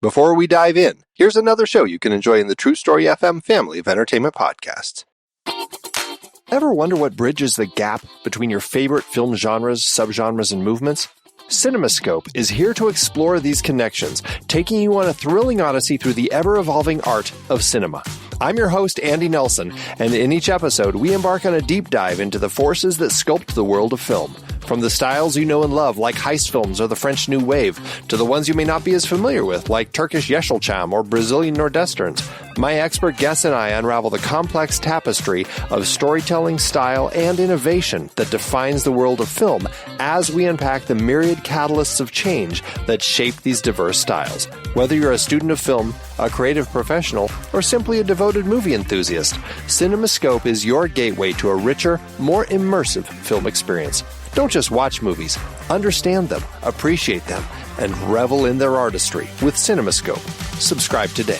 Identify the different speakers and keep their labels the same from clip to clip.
Speaker 1: Before we dive in, here's another show you can enjoy in the True Story FM family of entertainment podcasts. Ever wonder what bridges the gap between your favorite film genres, subgenres, and movements? CinemaScope is here to explore these connections, taking you on a thrilling odyssey through the ever-evolving art of cinema. I'm your host, Andy Nelson, and in each episode, we embark on a deep dive into the forces that sculpt the world of film. From the styles you know and love, like heist films or the French New Wave, to the ones you may not be as familiar with, like Turkish Yeşilçam or Brazilian Nordwesterns, my expert guests and I unravel the complex tapestry of storytelling, style, and innovation that defines the world of film as we unpack the myriad catalysts of change that shape these diverse styles. Whether you're a student of film, a creative professional, or simply a devoted movie enthusiast, CinemaScope is your gateway to a richer, more immersive film experience. Don't just watch movies, understand them, appreciate them, and revel in their artistry with CinemaScope. Subscribe today.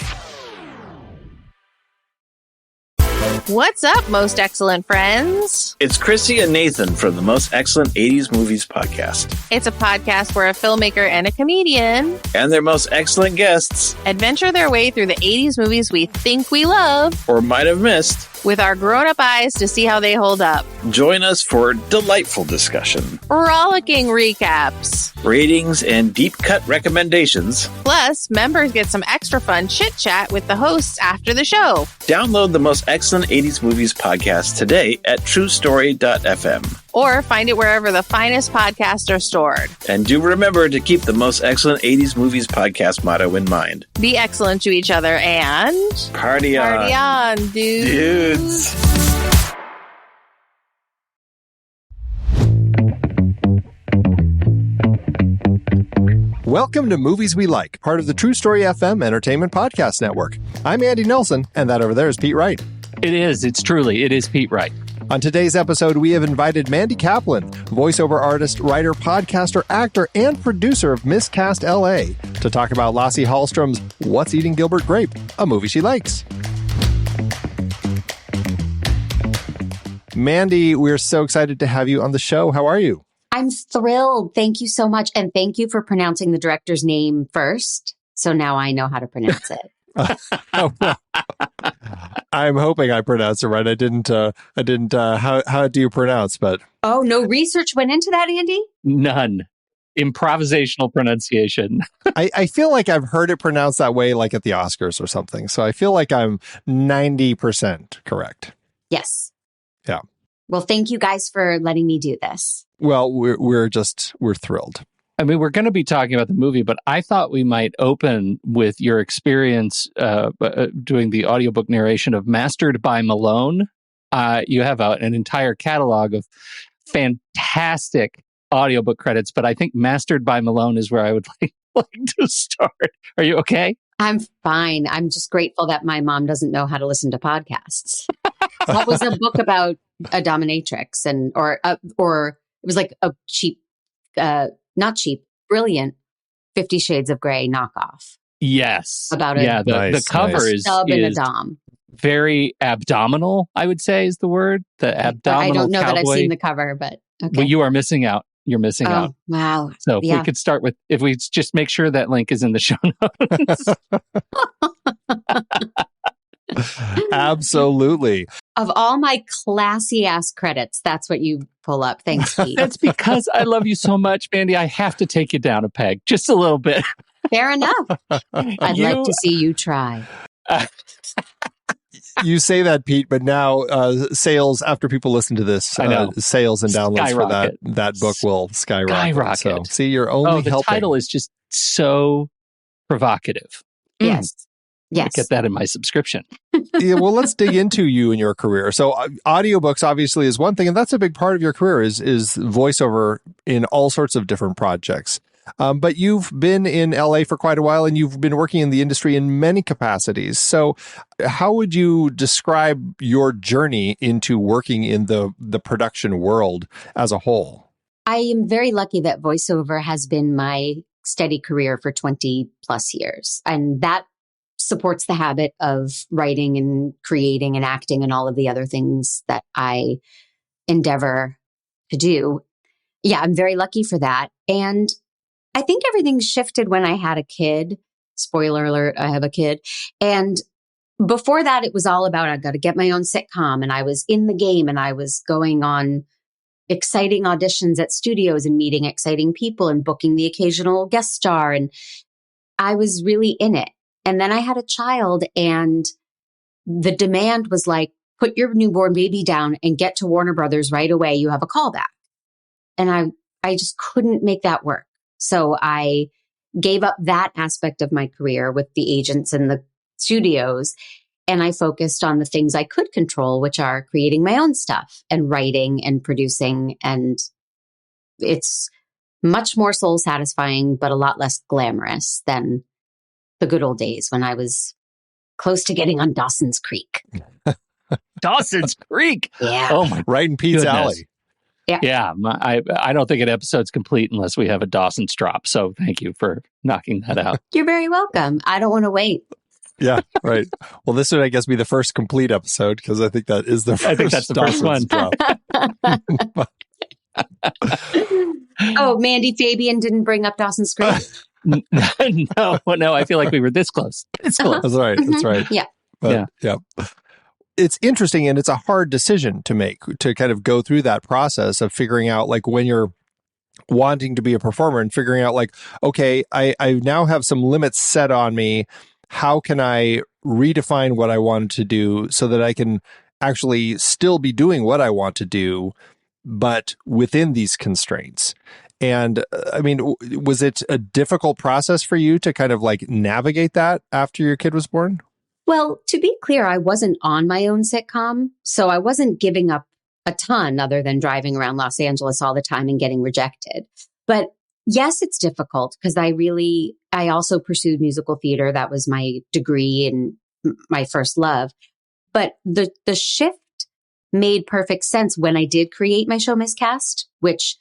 Speaker 2: What's up, most excellent friends?
Speaker 3: It's Chrissy and Nathan from the Most Excellent 80s Movies podcast.
Speaker 2: It's a podcast where a filmmaker and a comedian
Speaker 3: And their most excellent guests
Speaker 2: adventure their way through the 80s movies we think we love
Speaker 3: or might have missed.
Speaker 2: with our grown-up eyes to see how they hold up.
Speaker 3: Join us for delightful discussion,
Speaker 2: Rollicking recaps.
Speaker 3: ratings, and deep-cut recommendations.
Speaker 2: Plus, members get some extra fun chit-chat with the hosts after the show.
Speaker 3: Download the Most Excellent 80s Movies podcast today at truestory.fm.
Speaker 2: Or find it wherever the finest podcasts are stored.
Speaker 3: And do remember to keep the Most Excellent 80s Movies podcast motto in mind.
Speaker 2: Be excellent to each other and...
Speaker 3: Party on.
Speaker 2: Party on, dudes.
Speaker 1: Welcome to Movies We Like, part of the True Story FM Entertainment Podcast Network. I'm Andy Nelson, and that over there is Pete Wright.
Speaker 4: It is Pete Wright.
Speaker 1: On today's episode, we have invited Mandy Kaplan, voiceover artist, writer, podcaster, actor, and producer of Miscast LA, to talk about Lasse Hallström's What's Eating Gilbert Grape, a movie she likes. Mandy, we're so excited to have you on the show. How are you?
Speaker 5: I'm thrilled. Thank you so much. And thank you for pronouncing the director's name first. So now I know how to pronounce it.
Speaker 1: I'm hoping I pronounced it right. I didn't. How do you pronounce? But
Speaker 5: Oh, no research went into that, Andy?
Speaker 4: None. Improvisational pronunciation.
Speaker 1: I feel like I've heard it pronounced that way, like at the Oscars or something. So I feel like I'm 90% correct.
Speaker 5: Yes.
Speaker 1: Yeah.
Speaker 5: Well, thank you guys for letting me do this.
Speaker 1: Well, we're thrilled.
Speaker 4: I mean, we're going to be talking about the movie, but I thought we might open with your experience doing the audiobook narration of Mastered by Malone. You have an entire catalog of fantastic audiobook credits, but I think Mastered by Malone is where I would like to start. Are you okay?
Speaker 5: I'm fine. I'm just grateful that my mom doesn't know how to listen to podcasts. That was a book about a dominatrix, or it was like a cheap, not cheap, brilliant 50 Shades of Grey knockoff.
Speaker 4: Yes.
Speaker 5: About it.
Speaker 4: Yeah, the cover is
Speaker 5: Sub and a dom.
Speaker 4: Very abdominal, I would say is the word. The abdominal
Speaker 5: I don't know
Speaker 4: cowboy.
Speaker 5: that I've seen the cover, but okay.
Speaker 4: Well, you are missing out. You're missing out.
Speaker 5: Wow.
Speaker 4: So if we could start with, if we just make sure that link is in the show notes.
Speaker 1: Absolutely.
Speaker 5: Of all my classy ass credits, that's what you pull up. Thanks, Pete.
Speaker 4: That's because I love you so much, Mandy. I have to take you down a peg, just a little bit.
Speaker 5: Fair enough. I'd like to see you try.
Speaker 1: You say that, Pete, but now sales, after people listen to this, sales and downloads for that book will skyrocket. So, see, you're only
Speaker 4: the
Speaker 1: helping.
Speaker 4: title is just so provocative.
Speaker 5: Yes. Yes.
Speaker 4: Get that in my subscription.
Speaker 1: Yeah, well, let's dig into you and your career. So audiobooks obviously is one thing, and that's a big part of your career is voiceover in all sorts of different projects. But you've been in LA for quite a while, and you've been working in the industry in many capacities. So how would you describe your journey into working in the production world as a whole?
Speaker 5: I am very lucky that voiceover has been my steady career for 20 plus years. And that supports the habit of writing and creating and acting and all of the other things that I endeavor to do. Yeah, I'm very lucky for that. And I think everything shifted when I had a kid. Spoiler alert, I have a kid. And before that, it was all about, I got to get my own sitcom. And I was in the game and I was going on exciting auditions at studios and meeting exciting people and booking the occasional guest star. And I was really in it. And then I had a child and the demand was like, put your newborn baby down and get to Warner Brothers right away. You have a callback. And I just couldn't make that work. So I gave up that aspect of my career with the agents and the studios. And I focused on the things I could control, which are creating my own stuff and writing and producing. And it's much more soul satisfying, but a lot less glamorous than the good old days when I was close to getting on Dawson's Creek.
Speaker 4: Dawson's Creek.
Speaker 5: Yeah.
Speaker 4: Oh my
Speaker 1: Right in Pete's
Speaker 4: goodness.
Speaker 1: alley.
Speaker 4: Yeah. I don't think an episode's complete unless we have a Dawson's drop. So thank you for knocking that out.
Speaker 5: You're very welcome. I don't want to wait.
Speaker 1: Yeah, right. Well, this would, I guess, be the first complete episode because I think that is the first.
Speaker 4: I think that's the first one.
Speaker 5: Oh, Mandy Fabian didn't bring up Dawson's Creek.
Speaker 4: No, I feel like we were this close. It's close.
Speaker 1: That's right. That's right.
Speaker 5: Yeah.
Speaker 1: But, yeah. It's interesting and it's a hard decision to make, to kind of go through that process of figuring out like when you're wanting to be a performer and figuring out like, okay, I now have some limits set on me. How can I redefine what I want to do so that I can actually still be doing what I want to do, but within these constraints? And I mean, was it a difficult process for you to kind of like navigate that after your kid was born?
Speaker 5: Well, to be clear, I wasn't on my own sitcom, so I wasn't giving up a ton other than driving around Los Angeles all the time and getting rejected. But yes, it's difficult because I also pursued musical theater. That was my degree and my first love. But the shift made perfect sense when I did create my show Miscast, which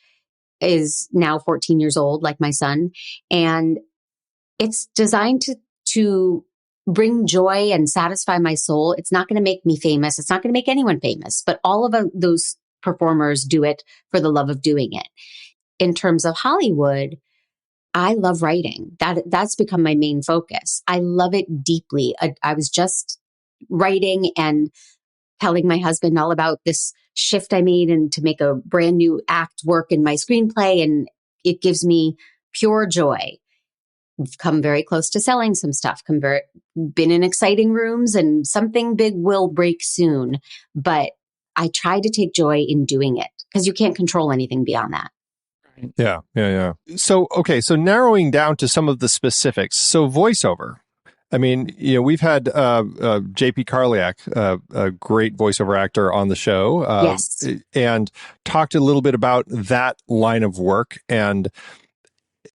Speaker 5: is now 14 years old, like my son. And it's designed to bring joy and satisfy my soul. It's not going to make me famous. It's not going to make anyone famous, but all of those performers do it for the love of doing it. In terms of Hollywood, I love writing. That's become my main focus. I love it deeply. I was just writing and telling my husband all about this shift I made and to make a brand new act work in my screenplay. And it gives me pure joy. We've come very close to selling some stuff, been in exciting rooms, and something big will break soon. But I try to take joy in doing it because you can't control anything beyond that.
Speaker 1: Yeah. So, okay. So narrowing down to some of the specifics. So voiceover. I mean, we've had JP Karliak, a great voiceover actor on the show.
Speaker 5: Yes.
Speaker 1: And talked a little bit about that line of work. And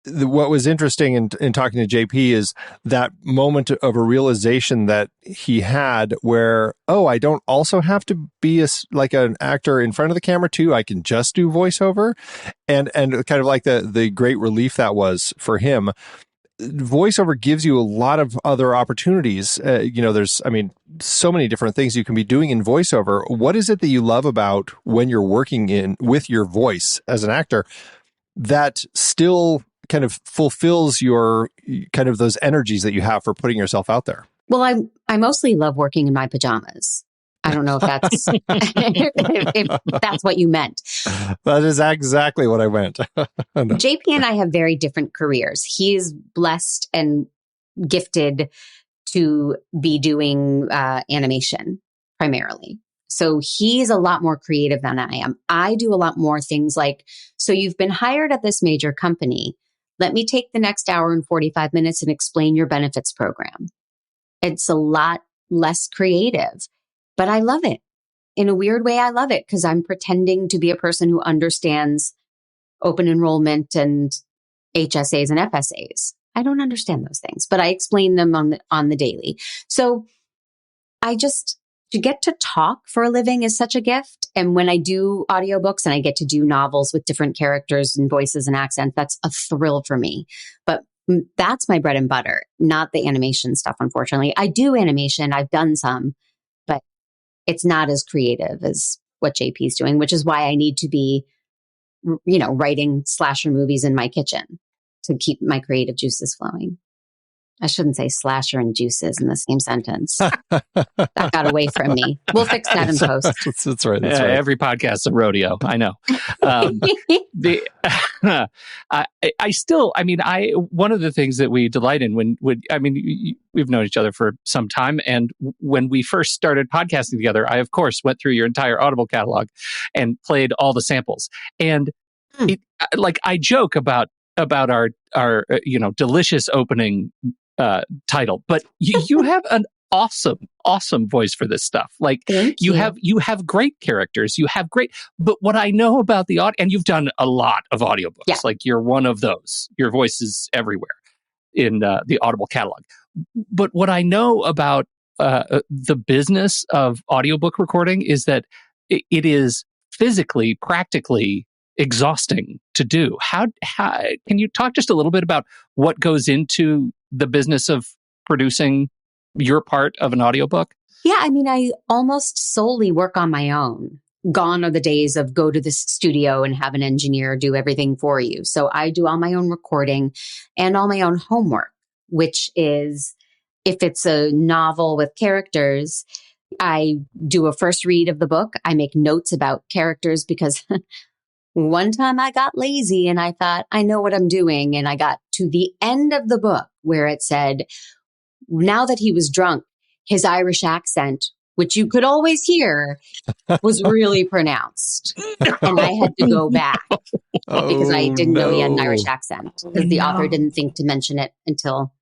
Speaker 1: what was interesting in talking to JP is that moment of a realization that he had where, I don't also have to be like an actor in front of the camera too. I can just do voiceover, and kind of like the great relief that was for him. Voiceover gives you a lot of other opportunities. There's, so many different things you can be doing in voiceover. What is it that you love about when you're working with your voice as an actor that still kind of fulfills your kind of those energies that you have for putting yourself out there?
Speaker 5: Well, I mostly love working in my pajamas. I don't know if that's if that's what you meant.
Speaker 1: That is exactly what I meant.
Speaker 5: JP and I have very different careers. He is blessed and gifted to be doing animation primarily. So he's a lot more creative than I am. I do a lot more things like, so you've been hired at this major company. Let me take the next hour and 45 minutes and explain your benefits program. It's a lot less creative, but I love it. In a weird way, I love it because I'm pretending to be a person who understands open enrollment and HSAs and FSAs. I don't understand those things, but I explain them on the daily. So to get to talk for a living is such a gift. And when I do audiobooks and I get to do novels with different characters and voices and accents, that's a thrill for me. But that's my bread and butter, not the animation stuff, unfortunately. I do animation. I've done some, but it's not as creative as what JP's doing, which is why I need to be, writing slasher movies in my kitchen to keep my creative juices flowing. I shouldn't say slasher and juices in the same sentence. That got away from me. We'll fix that in post.
Speaker 1: That's right. That's right.
Speaker 4: Every podcast's a rodeo. I know. One of the things that we delight in we've known each other for some time. And when we first started podcasting together, I, of course, went through your entire Audible catalog and played all the samples. And I joke about our delicious opening title, but you have an awesome voice for this stuff. Like you have great characters, but what I know about the audio, and you've done a lot of audiobooks, like you're one of those, your voice is everywhere in the Audible catalog. But what I know about the business of audiobook recording is that it is physically, practically exhausting to do. How can you talk just a little bit about what goes into the business of producing your part of an audiobook?
Speaker 5: Yeah, I almost solely work on my own. Gone are the days of go to the studio and have an engineer do everything for you. So I do all my own recording and all my own homework, which is, if it's a novel with characters, I do a first read of the book. I make notes about characters because one time I got lazy and I thought, I know what I'm doing. And I got to the end of the book where it said, now that he was drunk, his Irish accent, which you could always hear, was really pronounced. And I had to go back because I didn't know he had an Irish accent because the author didn't think to mention it until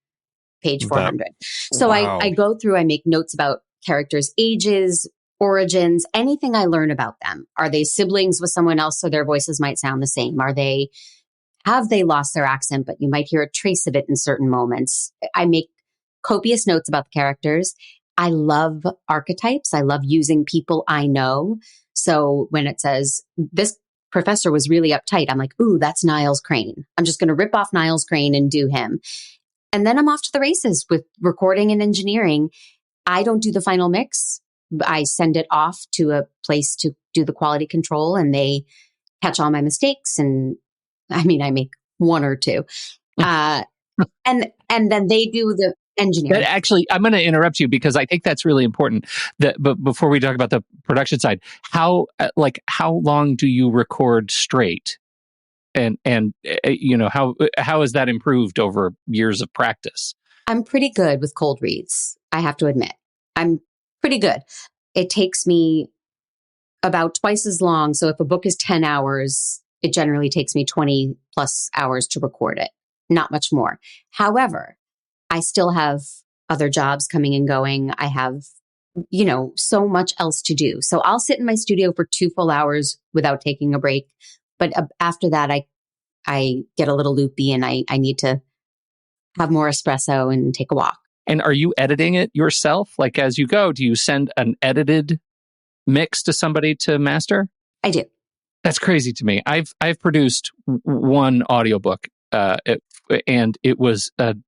Speaker 5: page 400. So I go through, I make notes about characters' ages, origins, anything I learn about them. Are they siblings with someone else so their voices might sound the same? Have they lost their accent, but you might hear a trace of it in certain moments? I make copious notes about the characters. I love archetypes. I love using people I know. So when it says this professor was really uptight, I'm like, ooh, that's Niles Crane. I'm just going to rip off Niles Crane and do him. And then I'm off to the races with recording and engineering. I don't do the final mix. I send it off to a place to do the quality control and they catch all my mistakes. And I make one or two. And then they do the engineering.
Speaker 4: Actually, I'm going to interrupt you because I think that's really important. But before we talk about the production side, how long do you record straight? And how has that improved over years of practice?
Speaker 5: I'm pretty good with cold reads. I have to admit, I'm pretty good. It takes me about twice as long. So if a book is 10 hours, it generally takes me 20 plus hours to record it. Not much more. However, I still have other jobs coming and going. I have, so much else to do. So I'll sit in my studio for 2 full hours without taking a break. But after that, I get a little loopy and I need to have more espresso and take a walk.
Speaker 4: And are you editing it yourself? Like as you go, do you send an edited mix to somebody to master?
Speaker 5: I do.
Speaker 4: That's crazy to me. I've produced one audiobook, and it was an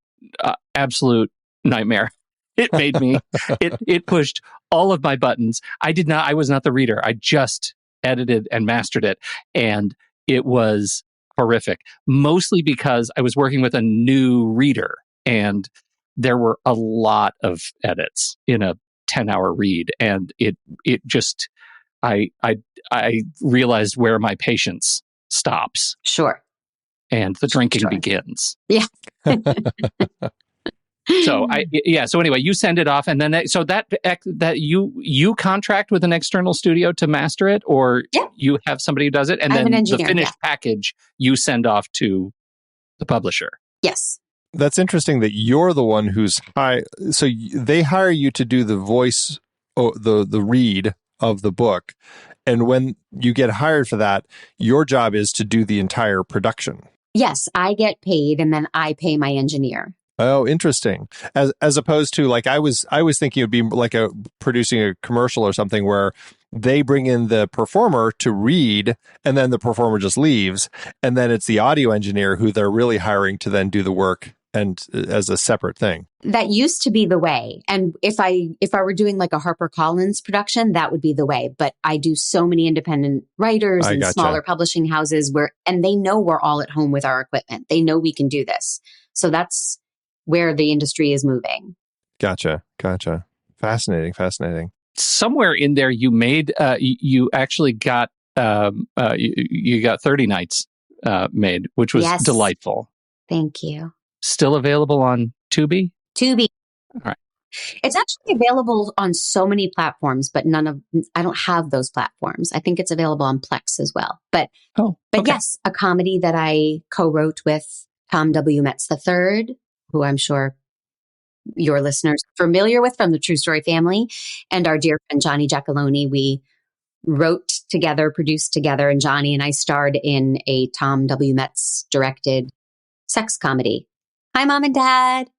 Speaker 4: absolute nightmare. It made me, it pushed all of my buttons. I was not the reader. I just edited and mastered it. And it was horrific, mostly because I was working with a new reader and there were a lot of edits in a 10-hour read. And it just, I realized where my patience stops.
Speaker 5: Sure.
Speaker 4: And the drinking begins.
Speaker 5: Yeah.
Speaker 4: So anyway, you send it off, and then that you contract with an external studio to master it, or you have somebody who does it, and then the finished package you send off to the publisher.
Speaker 5: Yes.
Speaker 1: That's interesting that you're the one who's so they hire you to do the voice, the read of the book, and when you get hired for that, your job is to do the entire production.
Speaker 5: Yes, I get paid, and then I pay my engineer.
Speaker 1: Oh, interesting. As opposed to like I was thinking it would be like producing a commercial or something where they bring in the performer to read and then the performer just leaves, and then it's the audio engineer who they're really hiring to then do the work and as a separate thing. That
Speaker 5: used to be the way. And if I were doing like a HarperCollins production, that would be the way. But I do so many independent writers and smaller publishing houses and they know we're all at home with our equipment. They know we can do this. So that's where the industry is moving.
Speaker 1: Gotcha. Fascinating.
Speaker 4: Somewhere in there, you made you actually got you got 30 Nights made, which was delightful.
Speaker 5: Thank you.
Speaker 4: Still available on Tubi?
Speaker 5: Tubi.
Speaker 4: All right.
Speaker 5: It's actually available on so many platforms, but I don't have those platforms. I think it's available on Plex as well. But yes, a comedy that I co-wrote with Tom W. Metz III, who I'm sure your listeners are familiar with from the True Story family, and our dear friend Johnny Giacalone. We wrote together, produced together, and Johnny and I starred in a Tom W. Metz directed sex comedy. Hi, Mom and Dad.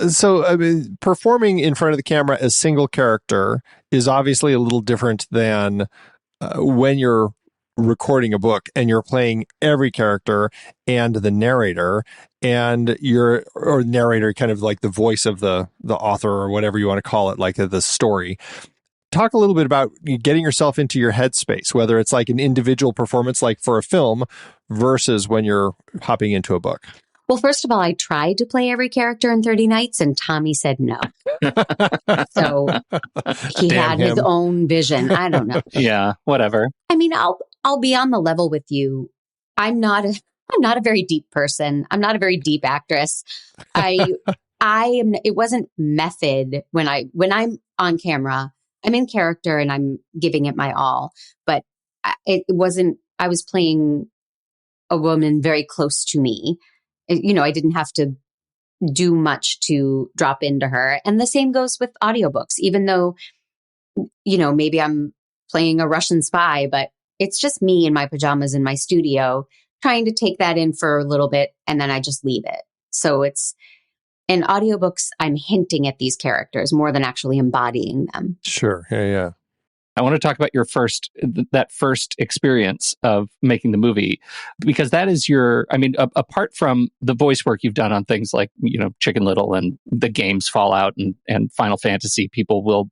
Speaker 1: So, I mean, performing in front of the camera as single character is obviously a little different than when you're recording a book and you're playing every character and the narrator, and or narrator, kind of like the voice of the author or whatever you want to call it, like the story. Talk a little bit about getting yourself into your headspace, whether it's like an individual performance, like for a film, versus when you're hopping into a book.
Speaker 5: Well, first of all, I tried to play every character in 30 Nights, and Tommy said no. So he had his own vision. I don't know.
Speaker 4: Yeah, whatever.
Speaker 5: I mean, I'll be on the level with you. I'm not a very deep person. I'm not a very deep actress. It wasn't method when I'm on camera. I'm in character and I'm giving it my all, but it wasn't, I was playing a woman very close to me. I didn't have to do much to drop into her. And the same goes with audiobooks, even though, maybe I'm playing a Russian spy, but it's just me in my pajamas in my studio trying to take that in for a little bit. And then I just leave it. So in audiobooks, I'm hinting at these characters more than actually embodying them.
Speaker 1: Sure. Yeah.
Speaker 4: I want to talk about that first experience of making the movie, because that is apart from the voice work you've done on things like, Chicken Little and the games Fallout and Final Fantasy, people will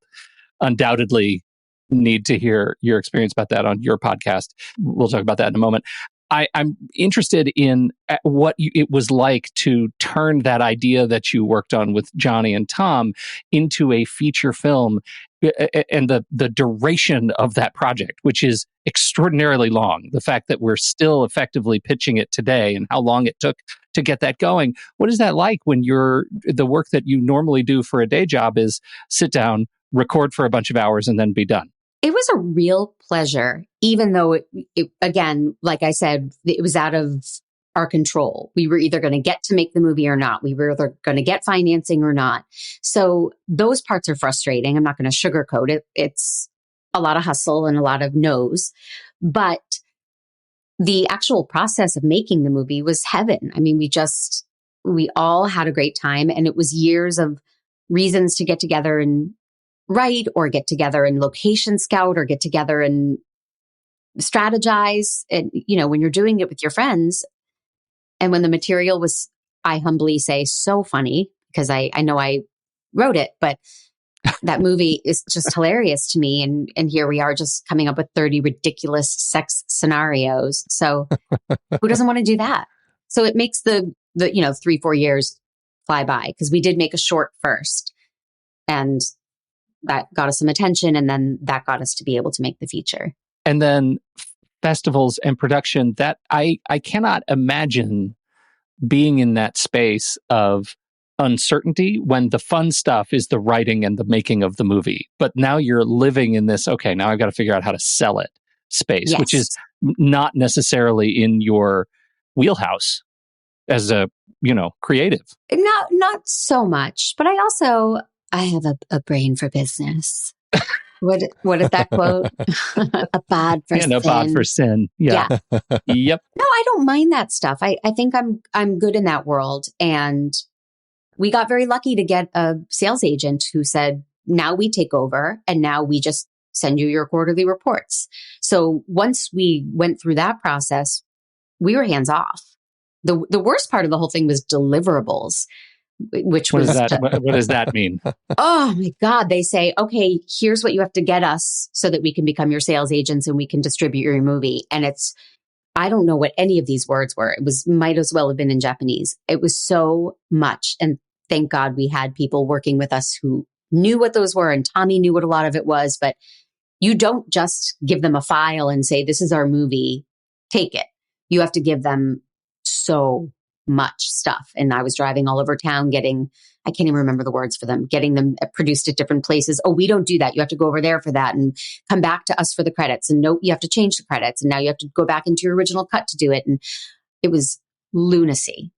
Speaker 4: undoubtedly need to hear your experience about that on your podcast. We'll talk about that in a moment. I'm interested in what it was like to turn that idea that you worked on with Johnny and Tom into a feature film, and the duration of that project, which is extraordinarily long. The fact that we're still effectively pitching it today and how long it took to get that going. What is that like when the work that you normally do for a day job is sit down, record for a bunch of hours, and then be done?
Speaker 5: It was a real pleasure, even though it again, like I said, it was out of our control. We were either going to get to make the movie or not. We were either going to get financing or not. So those parts are frustrating. I'm not going to sugarcoat it. It's a lot of hustle and a lot of no's. But the actual process of making the movie was heaven. I mean, we all had a great time, and it was years of reasons to get together and write, or get together and location scout, or get together and strategize. And, when you're doing it with your friends, and when the material was, I humbly say, so funny, because I know I wrote it, but that movie is just hilarious to me. And here we are just coming up with 30 ridiculous sex scenarios. So who doesn't want to do that? So it makes the 3-4 years fly by, because we did make a short first, and that got us some attention, and then that got us to be able to make the feature.
Speaker 4: And then festivals and production, that I cannot imagine being in that space of uncertainty when the fun stuff is the writing and the making of the movie. But now you're living in this, okay, now I've got to figure out how to sell it space,
Speaker 5: yes,
Speaker 4: which is not necessarily in your wheelhouse as a, creative.
Speaker 5: Not so much, but I have a brain for business. What is that quote? A bod for sin.
Speaker 4: A bod for sin. Yeah. Yep.
Speaker 5: No, I don't mind that stuff. I think I'm good in that world. And we got very lucky to get a sales agent who said, now we take over, and now we just send you your quarterly reports. So once we went through that process, we were hands off. The worst part of the whole thing was deliverables, which
Speaker 4: what
Speaker 5: was
Speaker 4: what does that mean?
Speaker 5: Oh my God. They say, okay, here's what you have to get us so that we can become your sales agents and we can distribute your movie. And it's I don't know what any of these words were. Might as well have been in Japanese. It was so much. And thank God we had people working with us who knew what those were. And Tommy knew what a lot of it was, but you don't just give them a file and say, this is our movie, take it. You have to give them so much stuff. And I was driving all over town I can't even remember the words for them, getting them produced at different places. Oh, we don't do that. You have to go over there for that and come back to us for the credits. And no, you have to change the credits. And now you have to go back into your original cut to do it. And it was lunacy,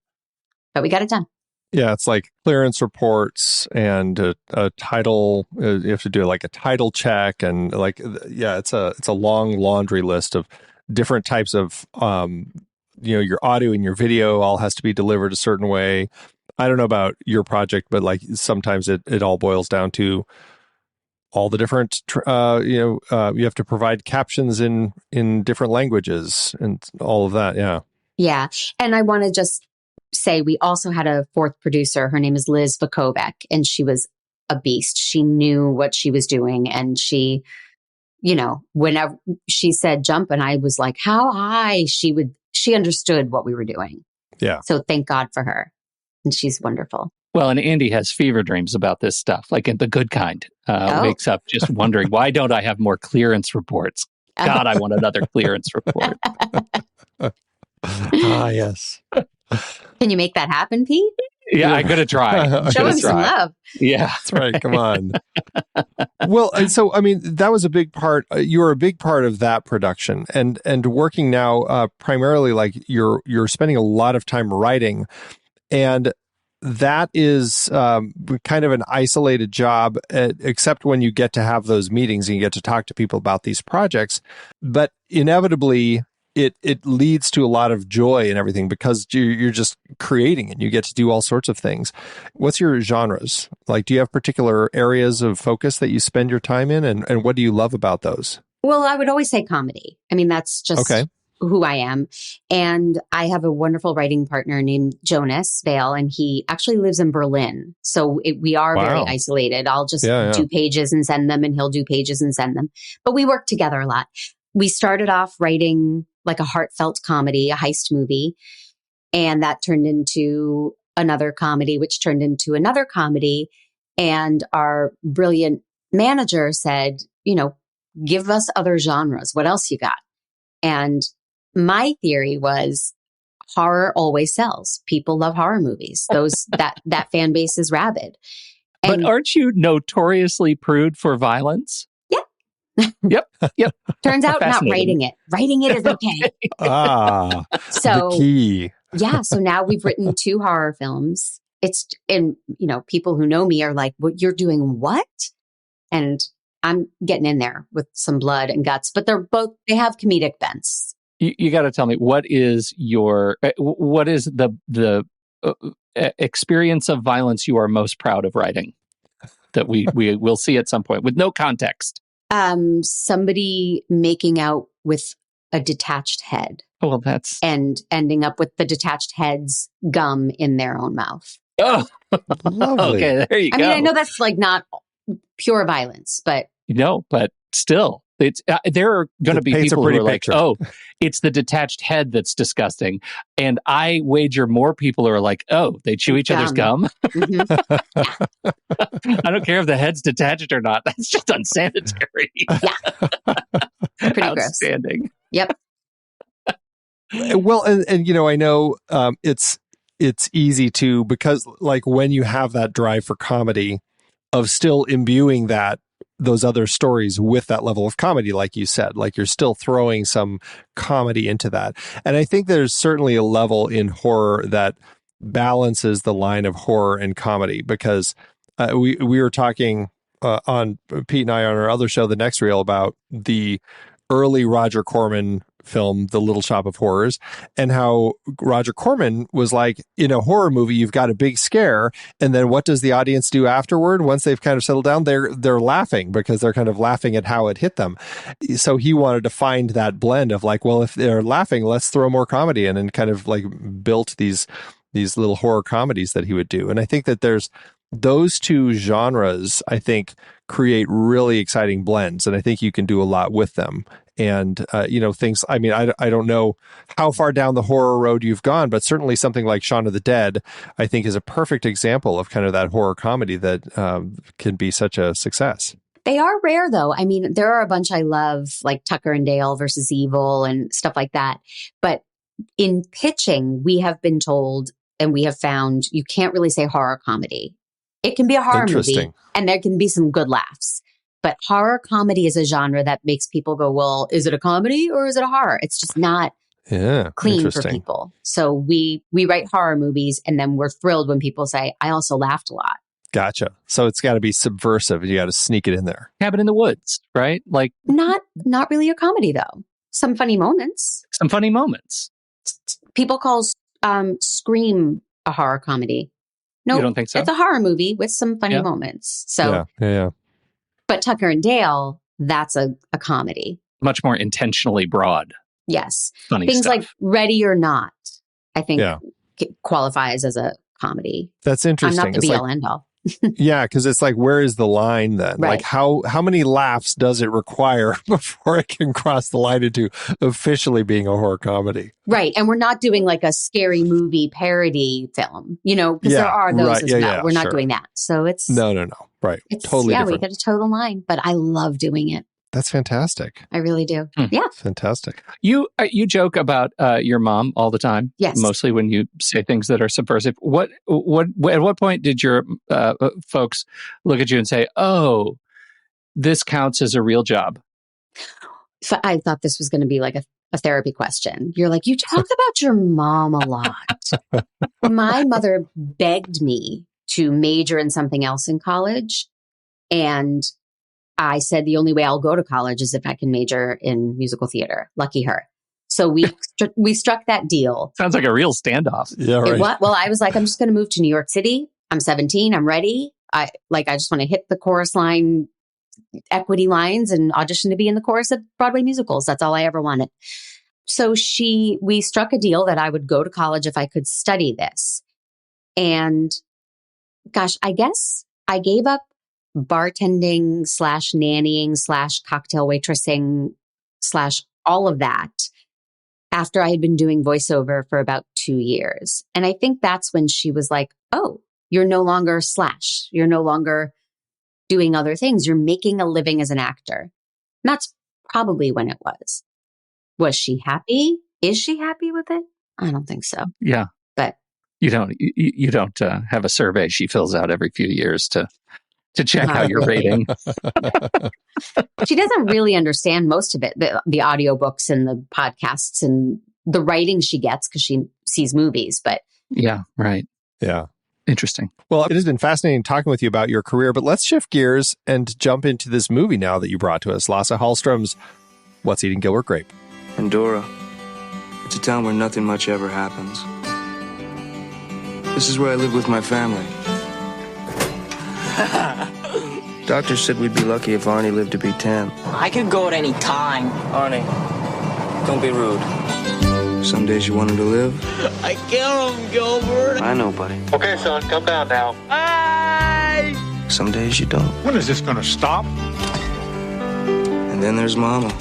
Speaker 5: but we got it done.
Speaker 1: Yeah, it's like clearance reports and a title. You have to do like a title check, and it's a long laundry list of different types of your audio and your video all has to be delivered a certain way. I don't know about your project, but like sometimes it all boils down to all the different you have to provide captions in different languages and all of that. Yeah,
Speaker 5: and I want to just say we also had a fourth producer. Her name is Liz Vakovic, and she was a beast. She knew what she was doing, and she, whenever she said jump and I was like, how high, she understood what we were doing.
Speaker 1: Yeah.
Speaker 5: So thank God for her. And she's wonderful.
Speaker 4: Well, and Andy has fever dreams about this stuff, like in the good kind. Wakes up just wondering, why don't I have more clearance reports? God, I want another clearance report.
Speaker 1: Yes.
Speaker 5: Can you make that happen, Pete?
Speaker 4: Yeah, I'm going to try.
Speaker 5: Show him some love.
Speaker 4: Yeah.
Speaker 1: That's right. Come on. Well, and so, I mean, that was a big part. You were a big part of that production and working now primarily like you're spending a lot of time writing, and that is kind of an isolated job, except when you get to have those meetings and you get to talk to people about these projects. But inevitably, it leads to a lot of joy and everything because you're just creating and you get to do all sorts of things. What's your genres? Like, do you have particular areas of focus that you spend your time in, and what do you love about those?
Speaker 5: Well, I would always say comedy. I mean, that's just who I am. And I have a wonderful writing partner named Jonas Vale, and he actually lives in Berlin. So we are very isolated. I'll just do pages and send them, and he'll do pages and send them. But we work together a lot. We started off writing like a heartfelt comedy, a heist movie. And that turned into another comedy, which turned into another comedy. And our brilliant manager said, give us other genres. What else you got? And my theory was horror always sells. People love horror movies. That fan base is rabid.
Speaker 4: But aren't you notoriously prude for violence? Yep.
Speaker 5: Turns out not writing it. Writing it is okay.
Speaker 1: So the key.
Speaker 5: Yeah. So now we've written 2 horror films. People who know me are like, "What you're doing? What?" And I'm getting in there with some blood and guts. But they have comedic bents.
Speaker 4: You got to tell me, what is the experience of violence you are most proud of writing that we will see at some point with no context?
Speaker 5: Somebody making out with a detached head.
Speaker 4: Oh, well, that's...
Speaker 5: And ending up with the detached head's gum in their own mouth.
Speaker 4: Oh, lovely. Okay, there you go.
Speaker 5: I mean, I know that's like not pure violence, but...
Speaker 4: but still, it's there are going to be people who are like, oh, it's the detached head that's disgusting. And I wager more people are like, oh, they chew each other's gum. Mm-hmm. I don't care if the head's detached or not. That's just unsanitary.
Speaker 5: Yeah. Pretty
Speaker 4: outstanding.
Speaker 5: Gross. Yep.
Speaker 1: Well, and I know it's easy to, because like when you have that drive for comedy of still imbuing those other stories with that level of comedy, like you said, like you're still throwing some comedy into that. And I think there's certainly a level in horror that balances the line of horror and comedy, because we were talking on Pete and I on our other show, The Next Reel, about the early Roger Corman film, The Little Shop of Horrors, and how Roger Corman was like, in a horror movie, you've got a big scare, and then what does the audience do afterward? Once they've kind of settled down, they're laughing, because they're kind of laughing at how it hit them. So he wanted to find that blend of like, well, if they're laughing, let's throw more comedy in, and kind of like built these little horror comedies that he would do. And I think that there's those 2 genres, I think, create really exciting blends, and I think you can do a lot with them. and things. I mean, I don't know how far down the horror road you've gone, but certainly something like Shaun of the Dead, I think, is a perfect example of kind of that horror comedy that can be such a success.
Speaker 5: They are rare, though. I mean, there are a bunch I love, like Tucker and Dale versus Evil and stuff like that. But in pitching, we have been told and we have found you can't really say horror comedy. It can be a horror movie and there can be some good laughs. But horror comedy is a genre that makes people go, well, is it a comedy or is it a horror? It's just not clean for people. So we write horror movies and then we're thrilled when people say, I also laughed a lot.
Speaker 1: Gotcha. So it's got to be subversive. You got to sneak it in there.
Speaker 4: Cabin in the Woods, right? Like
Speaker 5: not really a comedy though. Some funny moments. People call Scream a horror comedy. No,
Speaker 4: you don't think so?
Speaker 5: It's a horror movie with some funny moments. So,
Speaker 1: yeah.
Speaker 5: But Tucker and Dale, that's a comedy.
Speaker 4: Much more intentionally broad.
Speaker 5: Yes.
Speaker 4: Funny
Speaker 5: Things
Speaker 4: stuff.
Speaker 5: like Ready or Not, I think qualifies as a comedy.
Speaker 1: That's interesting.
Speaker 5: I'm not the be all end all.
Speaker 1: Yeah, because it's like, where is the line then?
Speaker 5: Right.
Speaker 1: Like, how many laughs does it require before it can cross the line into officially being a horror comedy?
Speaker 5: Right. And we're not doing like a scary movie parody film, because there are those as well. We're not doing that. So it's...
Speaker 1: No. Right. Totally different.
Speaker 5: We got to toe the line, but I love doing it.
Speaker 1: That's fantastic.
Speaker 5: I really do. Yeah.
Speaker 1: Fantastic.
Speaker 4: You joke about your mom all the time.
Speaker 5: Yes.
Speaker 4: Mostly when you say things that are subversive. At what point did your folks look at you and say, "Oh, this counts as a real job"?
Speaker 5: So I thought this was going to be like a therapy question. You're like, you talk about your mom a lot. My mother begged me to major in something else in college, and I said the only way I'll go to college is if I can major in musical theater. Lucky her. So we struck that deal.
Speaker 4: Sounds like a real standoff.
Speaker 1: Yeah, right.
Speaker 5: Well, I was like, I'm just going to move to New York City. I'm 17. I'm ready. I just want to hit the chorus line, equity lines, and audition to be in the chorus of Broadway musicals. That's all I ever wanted. So we struck a deal that I would go to college if I could study this. And gosh, I guess I gave up bartending / nannying / cocktail waitressing / all of that after I had been doing voiceover for about 2 years. And I think that's when she was like, oh, you're no longer / you're no longer doing other things. You're making a living as an actor. And that's probably when it was. Was she happy? Is she happy with it? I don't think so.
Speaker 4: Yeah.
Speaker 5: But
Speaker 4: you don't have a survey she fills out every few years to check how you're rating.
Speaker 5: She doesn't really understand most of it, the audiobooks and the podcasts and the writing she gets because she sees movies. But
Speaker 4: yeah, right.
Speaker 1: Yeah.
Speaker 4: Interesting.
Speaker 1: Well, it has been fascinating talking with you about your career, but let's shift gears and jump into this movie now that you brought to us. Lasse Hallström's What's Eating Gilbert Grape?
Speaker 6: Andorra. It's a town where nothing much ever happens. This is where I live with my family. Doctor said we'd be lucky if Arnie lived to be 10.
Speaker 7: I could go at any time.
Speaker 6: Arnie, don't be rude. Some days you want him to live.
Speaker 7: I kill him, Gilbert.
Speaker 6: I know, buddy.
Speaker 8: Okay, son, come down now.
Speaker 7: Hey!
Speaker 6: Some days you don't.
Speaker 8: When is this gonna stop?
Speaker 6: And then there's Mama.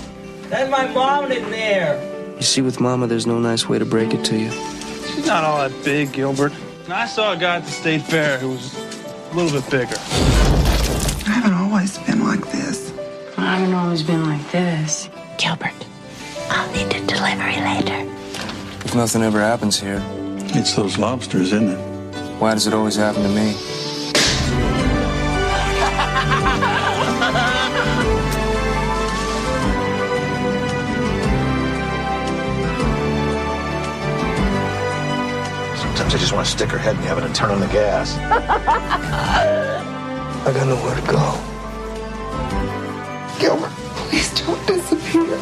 Speaker 7: That's my mom in there.
Speaker 6: You see, with Mama, there's no nice way to break it to you.
Speaker 9: She's not all that big, Gilbert. And I saw a guy at the state fair who was a little bit bigger.
Speaker 10: I haven't always been like this.
Speaker 11: I haven't always been like this.
Speaker 12: Gilbert, I'll need a delivery later.
Speaker 6: If nothing ever happens here.
Speaker 9: It's those lobsters, isn't it?
Speaker 6: Why does it always happen to me?
Speaker 8: Sometimes I just want to stick her head in the oven and turn on the gas.
Speaker 6: I got nowhere to go.
Speaker 10: Gilbert, please don't disappear.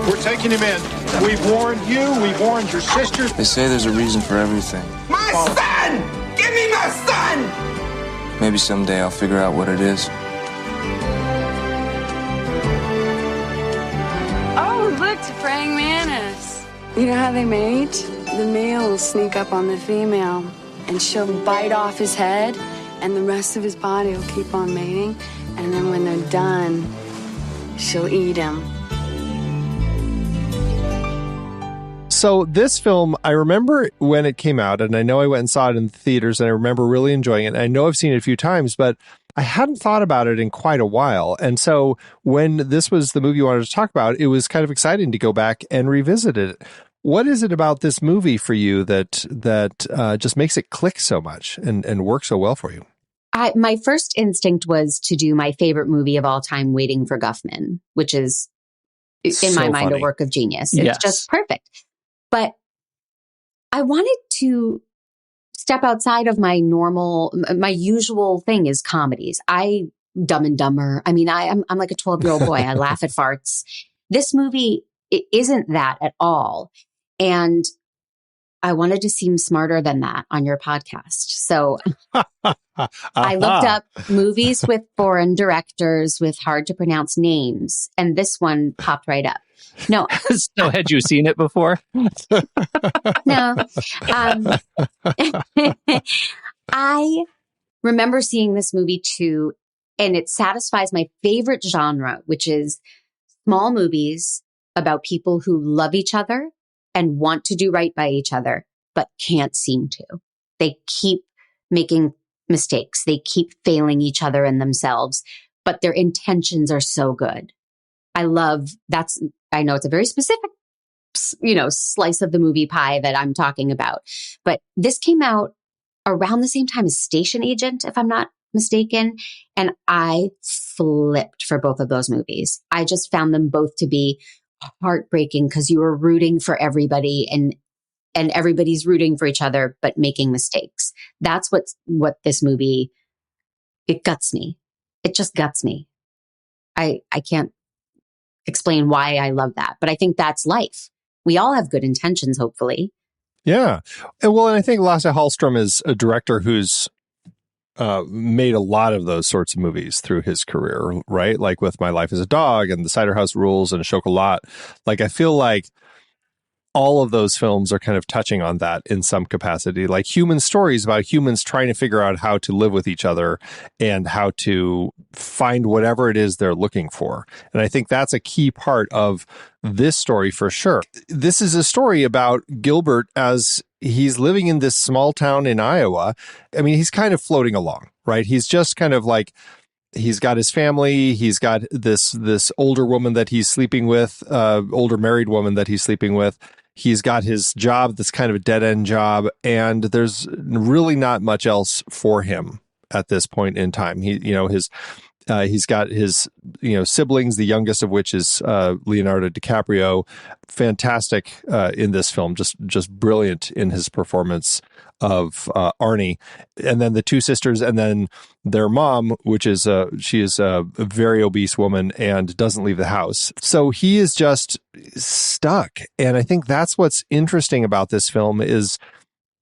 Speaker 8: We're taking him in. We've warned you. We've warned your sister.
Speaker 6: They say there's a reason for everything.
Speaker 10: My son! Give me my son!
Speaker 6: Maybe someday I'll figure out what it is.
Speaker 11: Oh, look, it's a praying mantis. You know how they mate? The male will sneak up on the female, and she'll bite off his head, and the rest of his body will keep on mating. And then when they're done, she'll eat him.
Speaker 1: So this film, I remember when it came out, and I know I went and saw it in the theaters, and I remember really enjoying it. And I know I've seen it a few times, but I hadn't thought about it in quite a while. And so when this was the movie you wanted to talk about, it was kind of exciting to go back and revisit it. What is it about this movie for you that just makes it click so much and work so well for you?
Speaker 5: My first instinct was to do my favorite movie of all time, Waiting for Guffman, which is, in my mind, a work of genius. It's just perfect. But I wanted to step outside of my usual thing is comedies. Dumb and Dumber. I mean, I'm like a 12-year-old boy. I laugh at farts. This movie, it isn't that at all. And I wanted to seem smarter than that on your podcast. So I looked up movies with foreign directors with hard to pronounce names, and this one popped right up. No.
Speaker 4: So had you seen it before?
Speaker 5: No. I remember seeing this movie too, and it satisfies my favorite genre, which is small movies about people who love each other and want to do right by each other, but can't seem to. They keep making mistakes. They keep failing each other and themselves, but their intentions are so good. I know it's a very specific, slice of the movie pie that I'm talking about, but this came out around the same time as Station Agent, if I'm not mistaken. And I flipped for both of those movies. I just found them both to be heartbreaking because you were rooting for everybody and everybody's rooting for each other, but making mistakes. That's what this movie, it guts me. It just guts me. I can't explain why I love that, but I think that's life. We all have good intentions, hopefully.
Speaker 1: Yeah. And I think Lasse Hallström is a director who's made a lot of those sorts of movies through his career, right? Like with My Life as a Dog and The Cider House Rules and Chocolat. Like, I feel like all of those films are kind of touching on that in some capacity, like human stories about humans trying to figure out how to live with each other and how to find whatever it is they're looking for. And I think that's a key part of this story for sure. This is a story about Gilbert as he's living in this small town in Iowa. I mean, he's kind of floating along, right? He's just kind of like, he's got his family. He's got this older woman that he's sleeping with, older married woman that he's sleeping with. He's got his job that's kind of a dead-end job, and there's really not much else for him at this point in time. He's got his siblings, the youngest of which is Leonardo DiCaprio, fantastic in this film, just brilliant in his performance of Arnie, and then the two sisters, and then their mom, which is she is a very obese woman and doesn't leave the house. So he is just stuck, and I think that's what's interesting about this film is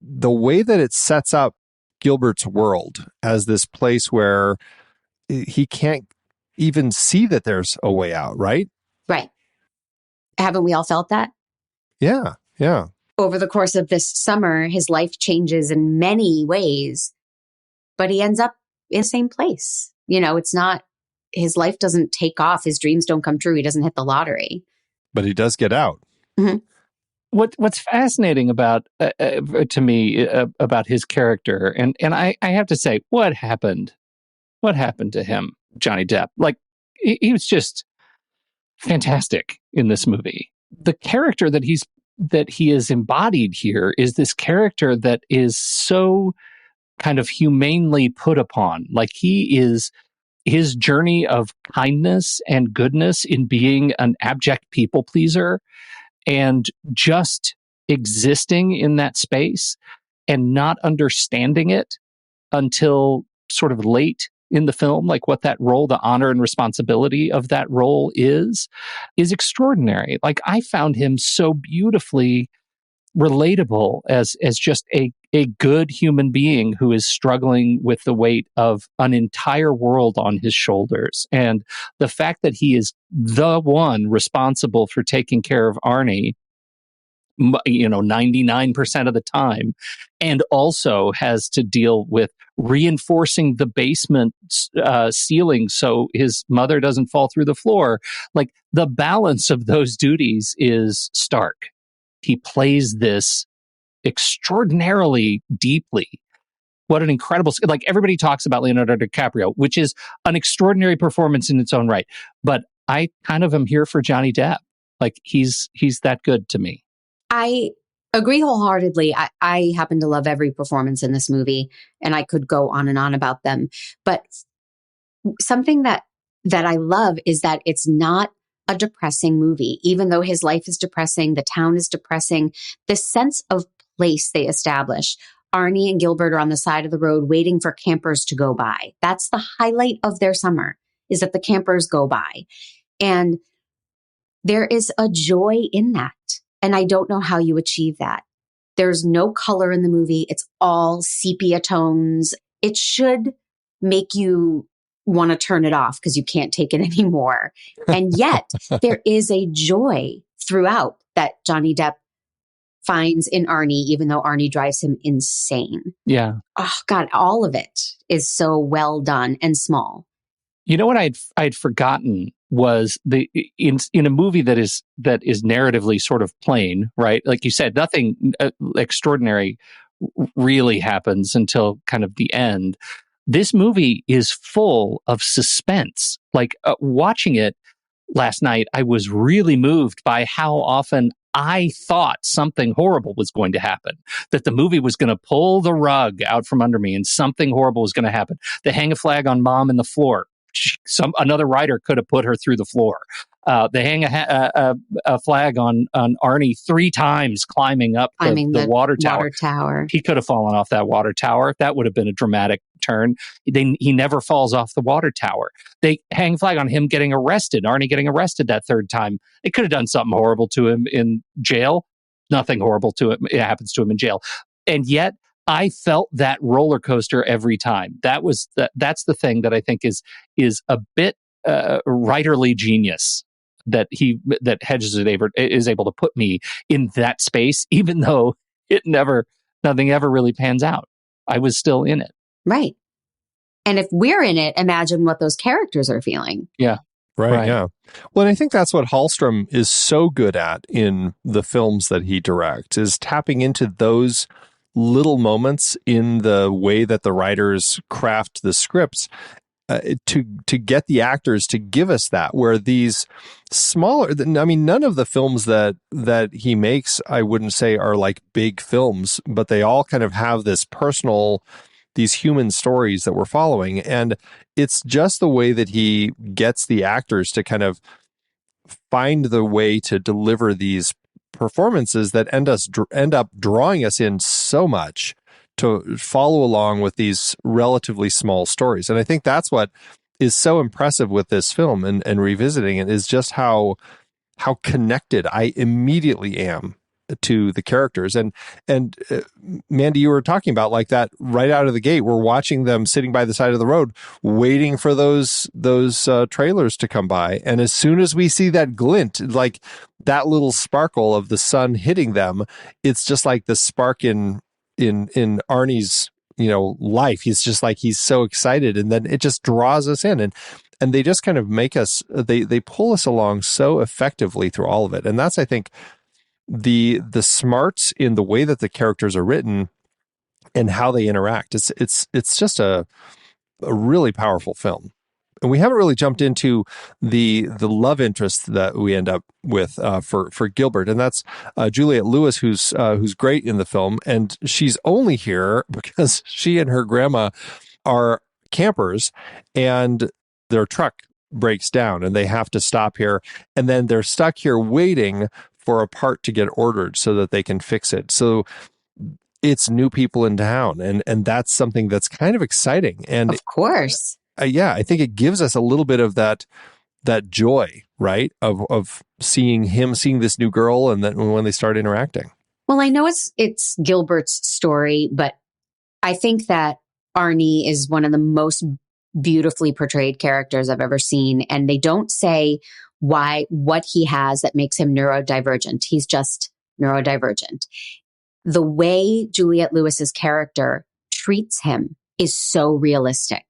Speaker 1: the way that it sets up Gilbert's world as this place where he can't even see that there's a way out, right?
Speaker 5: Right. Haven't we all felt that?
Speaker 1: Yeah, yeah.
Speaker 5: Over the course of this summer, his life changes in many ways, but he ends up in the same place. It's not, his life doesn't take off. His dreams don't come true. He doesn't hit the lottery.
Speaker 1: But he does get out.
Speaker 5: Mm-hmm.
Speaker 4: What's fascinating about to me about his character, and I have to say, what happened to him, Johnny Depp? Like, he was just fantastic in this movie. The character that he is embodied here is this character that is so kind of humanely put upon. Like, his journey of kindness and goodness in being an abject people pleaser and just existing in that space and not understanding it until sort of late in the film, like what that role, the honor and responsibility of that role is extraordinary. Like, I found him so beautifully relatable as just a good human being who is struggling with the weight of an entire world on his shoulders. And the fact that he is the one responsible for taking care of Arnie, 99% of the time, and also has to deal with reinforcing the basement ceiling so his mother doesn't fall through the floor. Like, the balance of those duties is stark. he plays this extraordinarily deeply. What an incredible, like everybody talks about Leonardo DiCaprio, which is an extraordinary performance in its own right. But I kind of am here for Johnny Depp. Like he's that good to me.
Speaker 5: I agree wholeheartedly. I happen to love every performance in this movie, and I could go on and on about them. But something that I love is that it's not a depressing movie. Even though his life is depressing, the town is depressing, the sense of place they establish. Arnie and Gilbert are on the side of the road waiting for campers to go by. That's the highlight of their summer, is that the campers go by. And there is a joy in that. And I don't know how you achieve that. There's no color in the movie. It's all sepia tones. It should make you want to turn it off because you can't take it anymore. And yet there is a joy throughout that Johnny Depp finds in Arnie, even though Arnie drives him insane.
Speaker 4: Yeah.
Speaker 5: Oh God, all of it is so well done and small.
Speaker 4: You know what I'd forgotten was in a movie that is narratively sort of plain, right? Like you said, nothing extraordinary really happens until kind of the end. This movie is full of suspense. Like watching it last night, I was really moved by how often I thought something horrible was going to happen, that the movie was going to pull the rug out from under me and something horrible was going to happen. They hang a flag on Mom in the floor. Another writer could have put her through the floor. They hang a flag on Arnie 3 times climbing up the water tower. He could have fallen off that water tower. That would have been a dramatic turn. He never falls off the water tower. They hang a flag on him getting arrested. Arnie getting arrested that 3rd time. They could have done something horrible to him in jail. Nothing horrible to him. It happens to him in jail. And yet I felt that roller coaster every time. That's the thing that I think is a bit writerly genius, that Hedges is able to put me in that space, even though nothing ever really pans out. I was still in it.
Speaker 5: Right. And if we're in it, imagine what those characters are feeling.
Speaker 4: Yeah.
Speaker 1: Right. Yeah. Well, and I think that's what Hallstrom is so good at in the films that he directs, is tapping into those little moments in the way that the writers craft the scripts to get the actors to give us that, where these smaller, I mean, none of the films that he makes, I wouldn't say are like big films, but they all kind of have this personal, these human stories that we're following. And it's just the way that he gets the actors to kind of find the way to deliver these performances that end up drawing us in so much to follow along with these relatively small stories. And I think that's what is so impressive with this film and revisiting it, is just how connected I immediately am to the characters. And Mandy, you were talking about like that right out of the gate. We're watching them sitting by the side of the road, waiting for those trailers to come by. And as soon as we see that glint, like that little sparkle of the sun hitting them, it's just like the spark in Arnie's, life. He's just like, he's so excited. And then it just draws us in, and they just kind of make us, they pull us along so effectively through all of it. And that's, I think, the smarts in the way that the characters are written and how they interact. It's just a really powerful film. And we haven't really jumped into the love interest that we end up with for Gilbert, and that's Juliette Lewis, who's great in the film, and she's only here because she and her grandma are campers, and their truck breaks down, and they have to stop here, and then they're stuck here waiting for a part to get ordered so that they can fix it. So it's new people in town, and that's something that's kind of exciting. And
Speaker 5: of course.
Speaker 1: I think it gives us a little bit of that joy, right? Of seeing this new girl, and then when they start interacting.
Speaker 5: Well, I know it's Gilbert's story, but I think that Arnie is one of the most beautifully portrayed characters I've ever seen. And they don't say what he has that makes him neurodivergent. He's just neurodivergent. The way Juliette Lewis's character treats him is so realistic.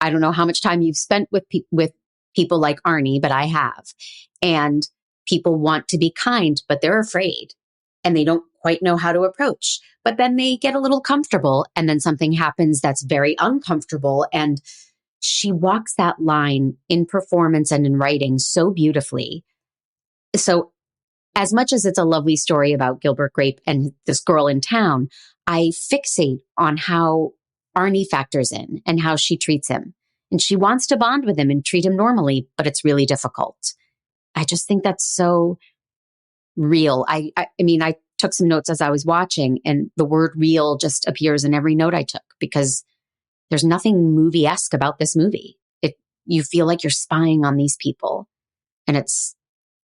Speaker 5: I don't know how much time you've spent with people like Arnie, but I have. And people want to be kind, but they're afraid. and they don't quite know how to approach. But then they get a little comfortable, and then something happens that's very uncomfortable. And she walks that line in performance and in writing so beautifully. So as much as it's a lovely story about Gilbert Grape and this girl in town, I fixate on how Arnie factors in and how she treats him. And she wants to bond with him and treat him normally, but it's really difficult. I just think that's so real. I mean, I took some notes as I was watching, and the word real just appears in every note I took, because there's nothing movie-esque about this movie. You feel like you're spying on these people, and it's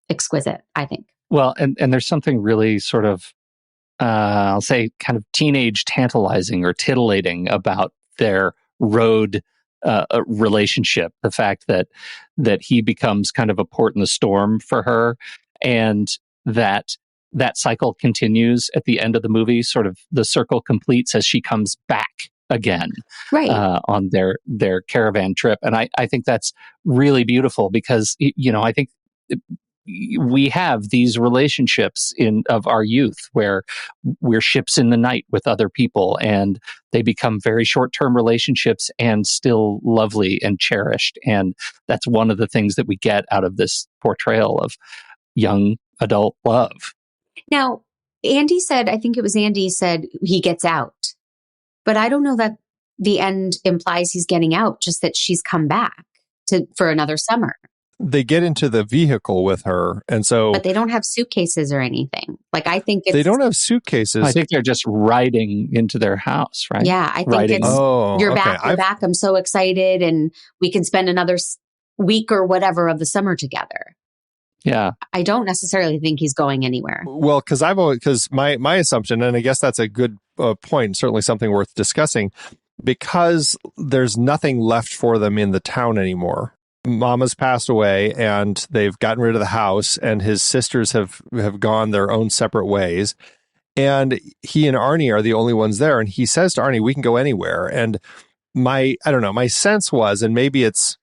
Speaker 5: exquisite, I think.
Speaker 4: Well, and there's something really sort of, I'll say, kind of teenage tantalizing or titillating about their road relationship. The fact that he becomes kind of a port in the storm for her, and that cycle continues at the end of the movie. Sort of the circle completes as she comes back again,
Speaker 5: right,
Speaker 4: on their caravan trip. And I think that's really beautiful, because, you know, I think we have these relationships of our youth where we're ships in the night with other people, and they become very short-term relationships and still lovely and cherished. And that's one of the things that we get out of this portrayal of young adult love.
Speaker 5: Now, I think it was Andy said he gets out, but I don't know that the end implies he's getting out, just that she's come back for another summer.
Speaker 1: They get into the vehicle with her, and so...
Speaker 5: But they don't have suitcases or anything. Like, I think
Speaker 1: they don't have suitcases.
Speaker 4: I think they're just riding into their house, right?
Speaker 5: Yeah, I think it's, you're
Speaker 1: okay.
Speaker 5: back, I'm so excited, and we can spend another week or whatever of the summer together.
Speaker 4: Yeah.
Speaker 5: I don't necessarily think he's going anywhere.
Speaker 1: Well, because my assumption, and I guess that's a good point, certainly something worth discussing, because there's nothing left for them in the town anymore. Mama's passed away, and they've gotten rid of the house, and his sisters have gone their own separate ways. And he and Arnie are the only ones there. And he says to Arnie, we can go anywhere. And my sense was, and maybe it's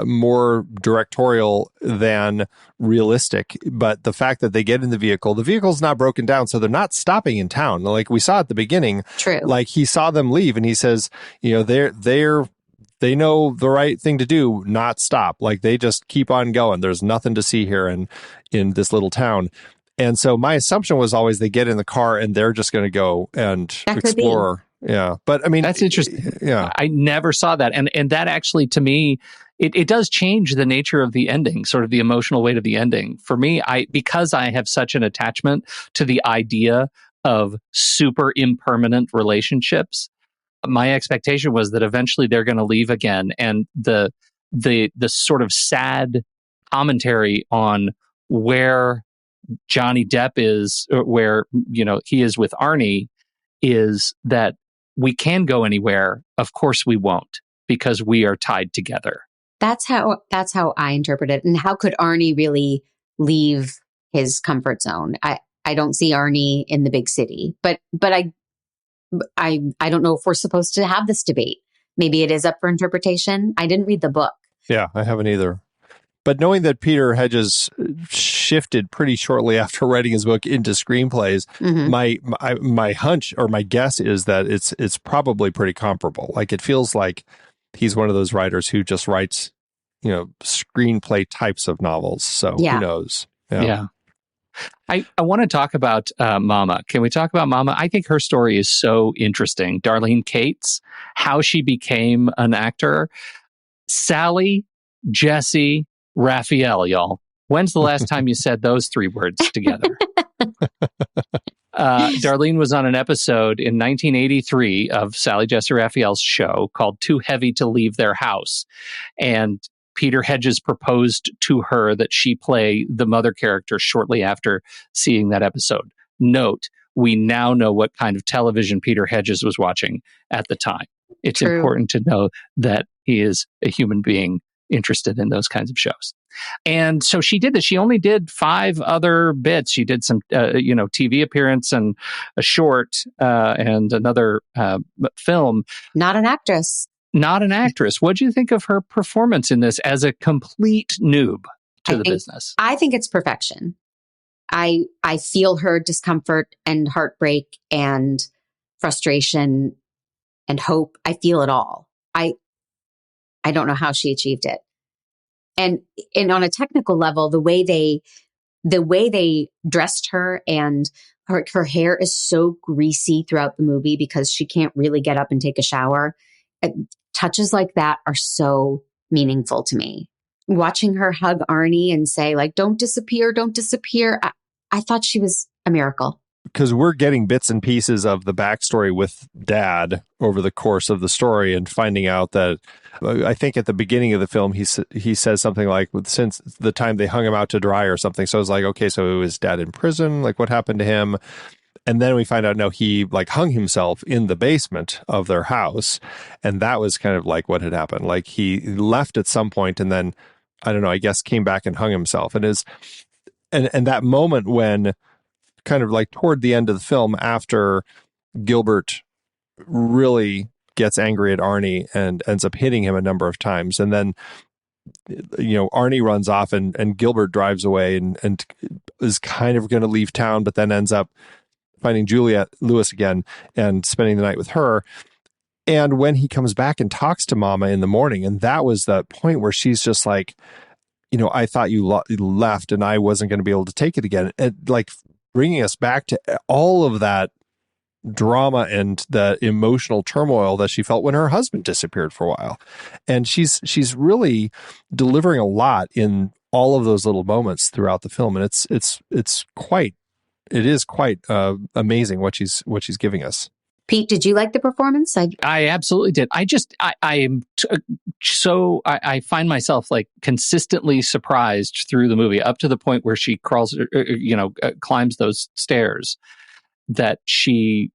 Speaker 1: more directorial than realistic, but the fact that they get in the vehicle's not broken down, so they're not stopping in town. Like we saw at the beginning.
Speaker 5: True.
Speaker 1: Like he saw them leave, and he says, you know, they know the right thing to do, not stop. Like they just keep on going. There's nothing to see here in this little town. And so my assumption was always they get in the car and they're just going to go and explore. Yeah. But I mean,
Speaker 4: that's interesting.
Speaker 1: Yeah.
Speaker 4: I never saw that. And that actually, to me, it does change the nature of the ending, sort of the emotional weight of the ending. For me, because I have such an attachment to the idea of super impermanent relationships, my expectation was that eventually they're going to leave again. And the sort of sad commentary on where Johnny Depp is, where, you know, he is with Arnie, is that we can go anywhere. Of course we won't, because we are tied together. That's
Speaker 5: how I interpret it. And how could Arnie really leave his comfort zone? I don't see Arnie in the big city, but I don't know if we're supposed to have this debate. Maybe it is up for interpretation. I didn't read the book.
Speaker 1: Yeah, I haven't either. But knowing that Peter Hedges shifted pretty shortly after writing his book into screenplays, my hunch or my guess is that it's probably pretty comparable. Like it feels like he's one of those writers who just writes, you know, screenplay types of novels. So who knows?
Speaker 4: Yeah. I want to talk about Mama. Can we talk about Mama? I think her story is so interesting. Darlene Cates, how she became an actor. Sally, Jesse, Raphael, y'all. When's the last time you said those three words together? Darlene was on an episode in 1983 of Sally Jesse Raphael's show called Too Heavy to Leave Their House. And Peter Hedges proposed to her that she play the mother character shortly after seeing that episode. Note, we now know what kind of television Peter Hedges was watching at the time. It's important to know that he is a human being interested in those kinds of shows. And so she did this. She only did 5 other bits. She did some, TV appearance and a short and another film.
Speaker 5: Not an actress.
Speaker 4: What do you think of her performance in this as a complete noob to the business?
Speaker 5: I think it's perfection. I feel her discomfort and heartbreak and frustration and hope. I feel it all. I don't know how she achieved it. And on a technical level, the way they dressed her, and her hair is so greasy throughout the movie because she can't really get up and take a shower. Touches like that are so meaningful to me. Watching her hug Arnie and say, like, don't disappear, don't disappear. I thought she was a miracle.
Speaker 1: Because we're getting bits and pieces of the backstory with Dad over the course of the story, and finding out that I think at the beginning of the film he says something like, since the time they hung him out to dry or something. So I was like, okay, so it was Dad in prison, like what happened to him? And then we find out, no, he like hung himself in the basement of their house, and that was kind of like what had happened. Like he left at some point, and then I don't know, I guess came back and hung himself. And that moment when, kind of like toward the end of the film, after Gilbert really gets angry at Arnie and ends up hitting him a number of times, and then Arnie runs off and Gilbert drives away and is kind of going to leave town, but then ends up finding Juliette Lewis again and spending the night with her. And when he comes back and talks to Mama in the morning, and that was the point where she's just like, I thought you left and I wasn't going to be able to take it again. And like bringing us back to all of that drama and the emotional turmoil that she felt when her husband disappeared for a while. And she's really delivering a lot in all of those little moments throughout the film. And it is quite amazing what she's giving us.
Speaker 5: Pete, did you like the performance?
Speaker 4: I absolutely did. I find myself like consistently surprised through the movie, up to the point where she climbs those stairs, that she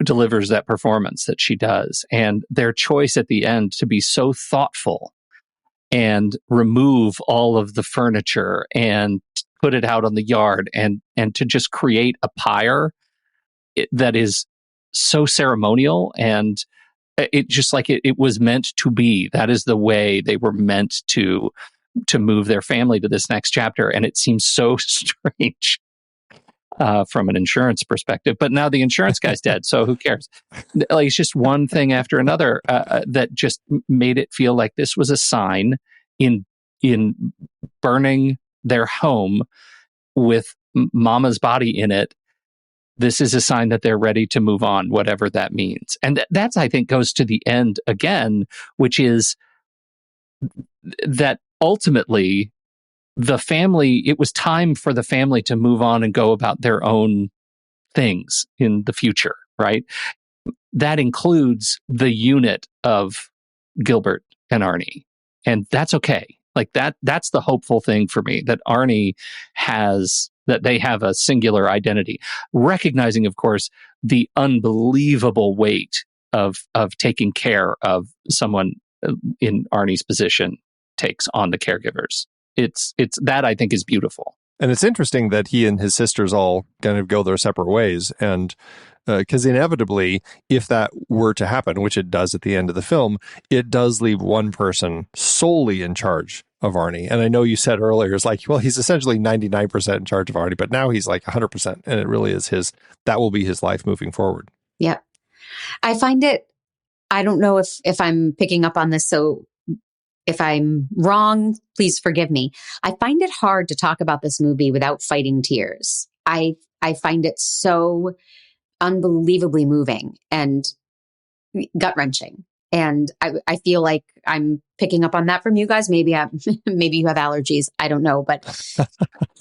Speaker 4: delivers that performance that she does. And their choice at the end to be so thoughtful and remove all of the furniture and put it out on the yard and to just create a pyre that is so ceremonial, and it just like it was meant to be. That is the way they were meant to move their family to this next chapter. And it seems so strange from an insurance perspective, but now the insurance guy's dead, so who cares? Like, it's just one thing after another that just made it feel like this was a sign in burning their home with Mama's body in it. This is a sign that they're ready to move on, whatever that means. And that's, I think, goes to the end again, which is that ultimately it was time for the family to move on and go about their own things in the future, right? That includes the unit of Gilbert and Arnie. And that's okay. Like that's the hopeful thing for me, that Arnie that they have a singular identity, recognizing, of course, the unbelievable weight of taking care of someone in Arnie's position takes on the caregivers. It's that I think is beautiful.
Speaker 1: And it's interesting that he and his sisters all kind of go their separate ways. And because inevitably, if that were to happen, which it does at the end of the film, it does leave one person solely in charge of Arnie. And I know you said earlier, it's like, well, he's essentially 99% in charge of Arnie, but now he's like 100%. And it really is that will be his life moving forward.
Speaker 5: Yeah. I find it, I don't know if I'm picking up on this, so if I'm wrong, please forgive me. I find it hard to talk about this movie without fighting tears. I find it so unbelievably moving and gut-wrenching. And I feel like I'm picking up on that from you guys. Maybe you have allergies. I don't know. But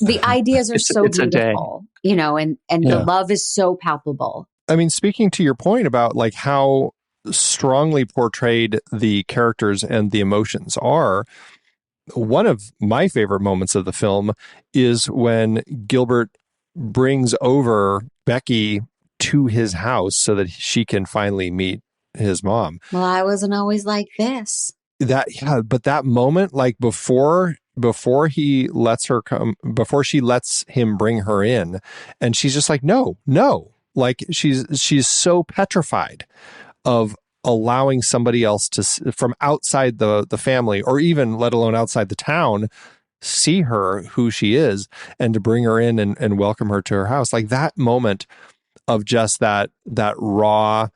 Speaker 5: the ideas are so beautiful, and the love is so palpable.
Speaker 1: I mean, speaking to your point about like how strongly portrayed the characters and the emotions are, one of my favorite moments of the film is when Gilbert brings over Becky to his house so that she can finally meet his mom.
Speaker 5: Well, I wasn't always like this.
Speaker 1: But that moment, like before he lets her come, before she lets him bring her in, and she's just like, no, like she's so petrified of allowing somebody else from outside the family, or even let alone outside the town, see her who she is and to bring her in and welcome her to her house. Like that moment of just that raw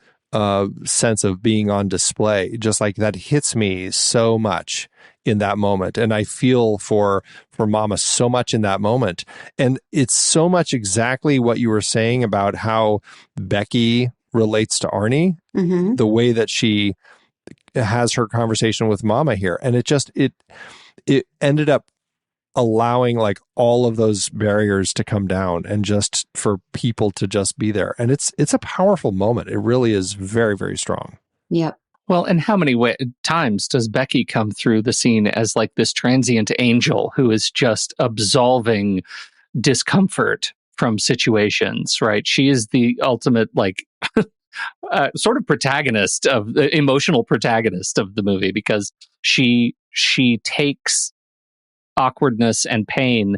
Speaker 1: sense of being on display, just like that hits me so much in that moment. And I feel for Mama so much in that moment. And it's so much exactly what you were saying about how Becky relates to Arnie, the way that she has her conversation with Mama here. And it ended up allowing like all of those barriers to come down and just for people to just be there. And it's a powerful moment. It really is very, very strong.
Speaker 5: Yep.
Speaker 4: Well, and how many times does Becky come through the scene as like this transient angel who is just absolving discomfort from situations, right? She is the ultimate like sort of protagonist of the emotional protagonist of the movie, because she takes awkwardness and pain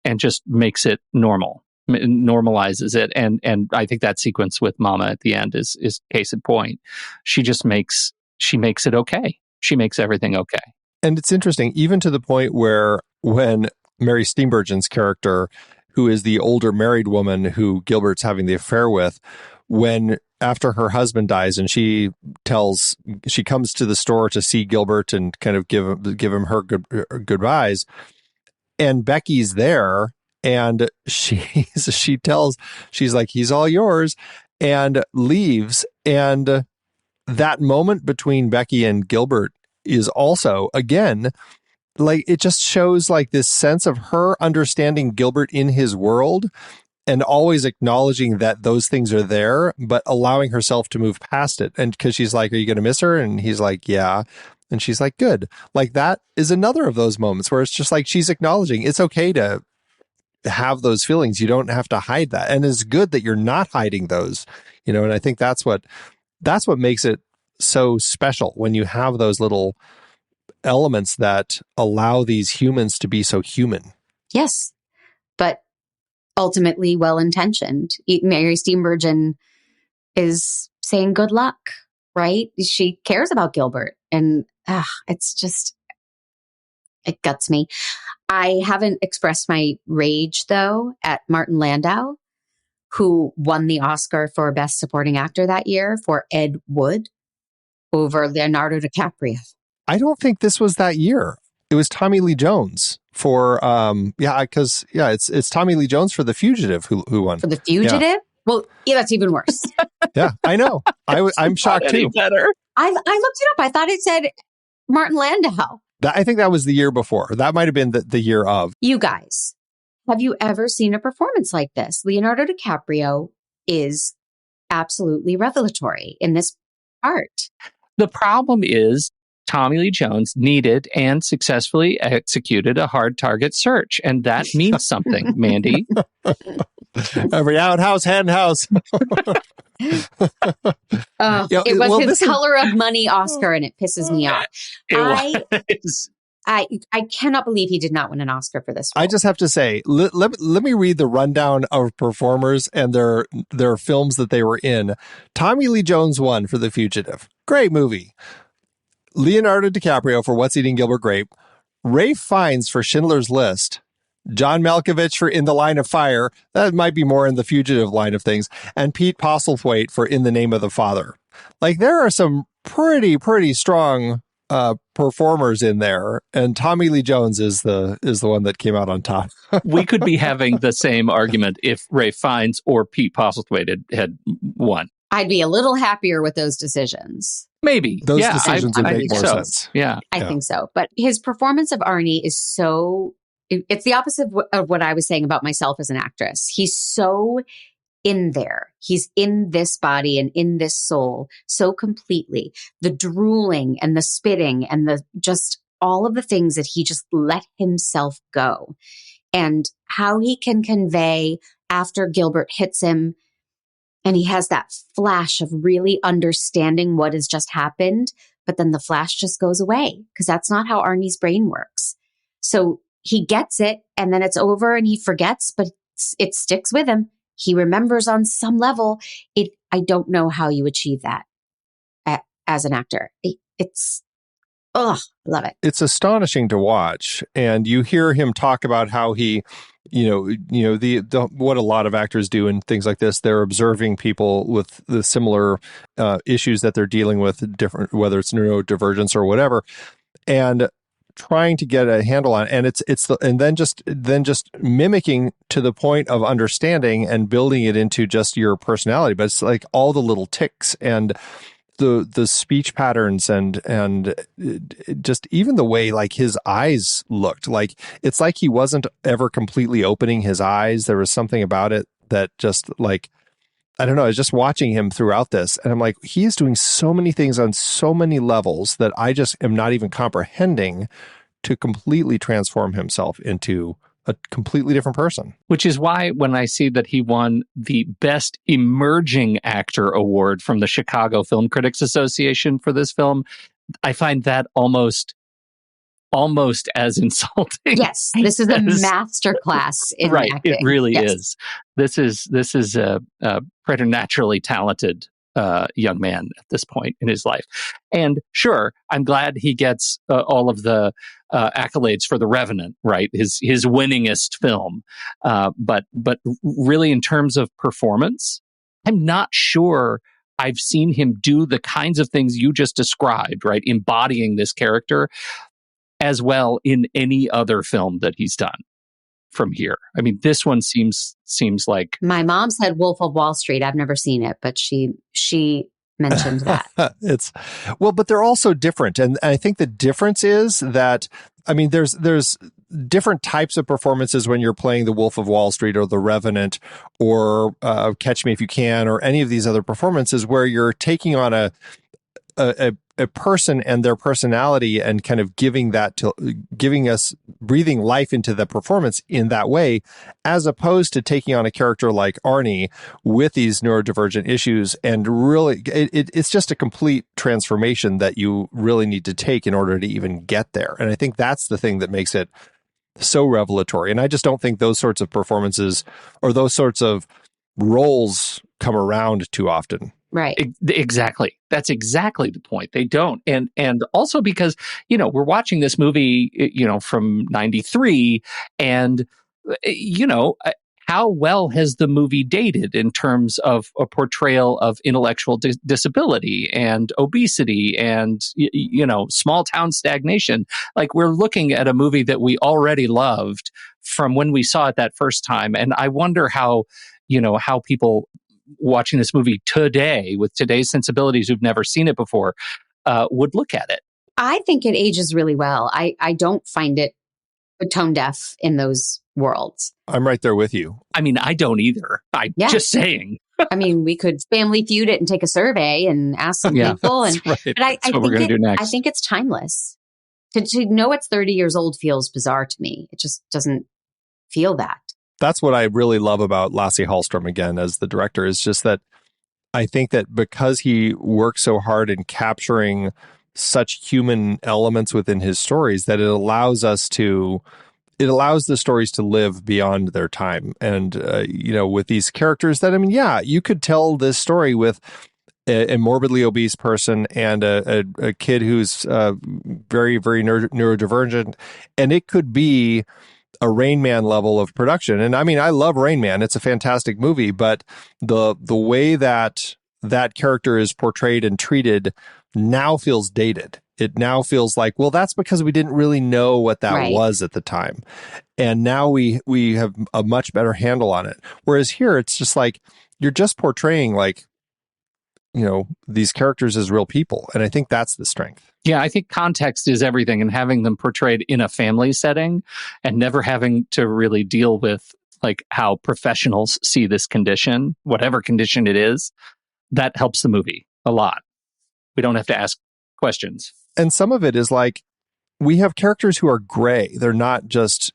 Speaker 4: and just makes it normal, normalizes it. And I think that sequence with Mama at the end is case in point. She makes it okay. She makes everything okay.
Speaker 1: And it's interesting, even to the point where when Mary Steenburgen's character, who is the older married woman who Gilbert's having the affair with, when after her husband dies and she comes to the store to see Gilbert and kind of give him her goodbyes, and Becky's there, and she's like, he's all yours, and leaves. And that moment between Becky and Gilbert is also, again, like it just shows like this sense of her understanding Gilbert in his world and always acknowledging that those things are there, but allowing herself to move past it. And because she's like, are you going to miss her? And he's like, yeah. And she's like, good. Like that is another of those moments where it's just like she's acknowledging it's okay to have those feelings. You don't have to hide that. And it's good that you're not hiding those, and I think that's what makes it so special when you have those little elements that allow these humans to be so human.
Speaker 5: Yes. But ultimately well-intentioned. Mary Steenburgen is saying good luck, right? She cares about Gilbert, and it's just, it guts me. I haven't expressed my rage, though, at Martin Landau, who won the Oscar for Best Supporting Actor that year for Ed Wood over Leonardo DiCaprio.
Speaker 1: I don't think this was that year. It was Tommy Lee Jones for it's Tommy Lee Jones for The Fugitive who won.
Speaker 5: For The Fugitive? Yeah. Well, yeah, that's even worse.
Speaker 1: Yeah, I know. I'm shocked too.
Speaker 4: Better.
Speaker 5: I looked it up. I thought it said Martin Landau.
Speaker 1: I think that was the year before. That might have been the year of.
Speaker 5: You guys, have you ever seen a performance like this? Leonardo DiCaprio is absolutely revelatory in this part.
Speaker 4: The problem is Tommy Lee Jones needed and successfully executed a hard target search. And that means something, Mandy.
Speaker 1: Every outhouse, hen house.
Speaker 5: It was his Color of Money Oscar, and it pisses me off. I cannot believe he did not win an Oscar for this role.
Speaker 1: I just have to say, let me read the rundown of performers and their films that they were in. Tommy Lee Jones won for The Fugitive. Great movie. Leonardo DiCaprio for What's Eating Gilbert Grape. Ralph Fiennes for Schindler's List. John Malkovich for In the Line of Fire. That might be more in the Fugitive line of things. And Pete Postlethwaite for In the Name of the Father. Like, there are some pretty strong performers in there, and Tommy Lee Jones is the one that came out on top.
Speaker 4: We could be having the same argument if Ralph Fiennes or Pete Postlethwaite had won.
Speaker 5: I'd be a little happier with those decisions.
Speaker 4: Maybe.
Speaker 1: Those decisions would make more sense.
Speaker 4: Yeah.
Speaker 5: I think so. But his performance of Arnie is so... It's the opposite of what I was saying about myself as an actress. He's so in there. He's in this body and in this soul so completely. The drooling and the spitting and the just all of the things that he just let himself go. And how he can convey after Gilbert hits him and he has that flash of really understanding what has just happened, but then the flash just goes away because that's not how Arnie's brain works. So he gets it and then it's over and he forgets, but it sticks with him. He remembers on some level. I don't know how you achieve that as an actor. Oh, love it.
Speaker 1: It's astonishing to watch. And you hear him talk about how he, the what a lot of actors do in things like this, they're observing people with the similar issues that they're dealing with, different, whether it's neurodivergence or whatever, and trying to get a handle on it. And then just mimicking to the point of understanding and building it into just your personality. But it's like all the little tics and the speech patterns and just even the way like his eyes looked, like it's like he wasn't ever completely opening his eyes. There was something about it that just like, I don't know, I was just watching him throughout this and I'm like, he is doing so many things on so many levels that I just am not even comprehending to completely transform himself into a completely different person.
Speaker 4: Which is why when I see that he won the Best Emerging Actor Award from the Chicago Film Critics Association for this film, I find that almost as insulting.
Speaker 5: Yes, this is a masterclass in
Speaker 4: right,
Speaker 5: acting.
Speaker 4: it really is. This is a preternaturally talented young man at this point in his life. And sure, I'm glad he gets all of the accolades for The Revenant, right? His winningest film. But really in terms of performance, I'm not sure I've seen him do the kinds of things you just described, right? Embodying this character as well in any other film that he's done from here. I mean, this one seems like...
Speaker 5: My mom said Wolf of Wall Street. I've never seen it, but she mentioned that.
Speaker 1: But they're also different. And I think the difference is that, I mean, there's different types of performances when you're playing the Wolf of Wall Street or the Revenant or Catch Me If You Can or any of these other performances where you're taking on a person and their personality and kind of giving us breathing life into the performance in that way, as opposed to taking on a character like Arnie with these neurodivergent issues. And really, it's just a complete transformation that you really need to take in order to even get there. And I think that's the thing that makes it so revelatory. And I just don't think those sorts of performances or those sorts of roles come around too often.
Speaker 5: Right.
Speaker 4: Exactly. That's exactly the point. They don't. And also because, we're watching this movie, from 93 and, how well has the movie dated in terms of a portrayal of intellectual disability and obesity and, small town stagnation? Like, we're looking at a movie that we already loved from when we saw it that first time. And I wonder how people watching this movie today with today's sensibilities who've never seen it before would look at it.
Speaker 5: I think it ages really well. I don't find it tone deaf in those worlds.
Speaker 1: I'm right there with you.
Speaker 4: I mean, I don't either. Just saying.
Speaker 5: I mean, we could Family Feud it and take a survey and ask some people. And
Speaker 4: right.
Speaker 5: But I
Speaker 4: what we're going to do next.
Speaker 5: I think it's timeless. To know it's 30 years old feels bizarre to me. It just doesn't feel that.
Speaker 1: That's what I really love about Lasse Hallström again as the director, is just that I think that because he works so hard in capturing such human elements within his stories, that it allows the stories to live beyond their time. And, with these characters that, I mean, yeah, you could tell this story with a morbidly obese person and a kid who's very, very neurodivergent, and it could be a Rain Man level of production. And I mean, I love Rain Man. It's a fantastic movie, but the way that character is portrayed and treated now feels dated. It now feels like, well, that's because we didn't really know what that was at the time. And now we have a much better handle on it. Whereas here, it's just like, you're just portraying like, these characters as real people. And I think that's the strength.
Speaker 4: Yeah, I think context is everything, and having them portrayed in a family setting and never having to really deal with like how professionals see this condition, whatever condition it is, that helps the movie a lot. We don't have to ask questions.
Speaker 1: And some of it is like, we have characters who are gray. They're not just,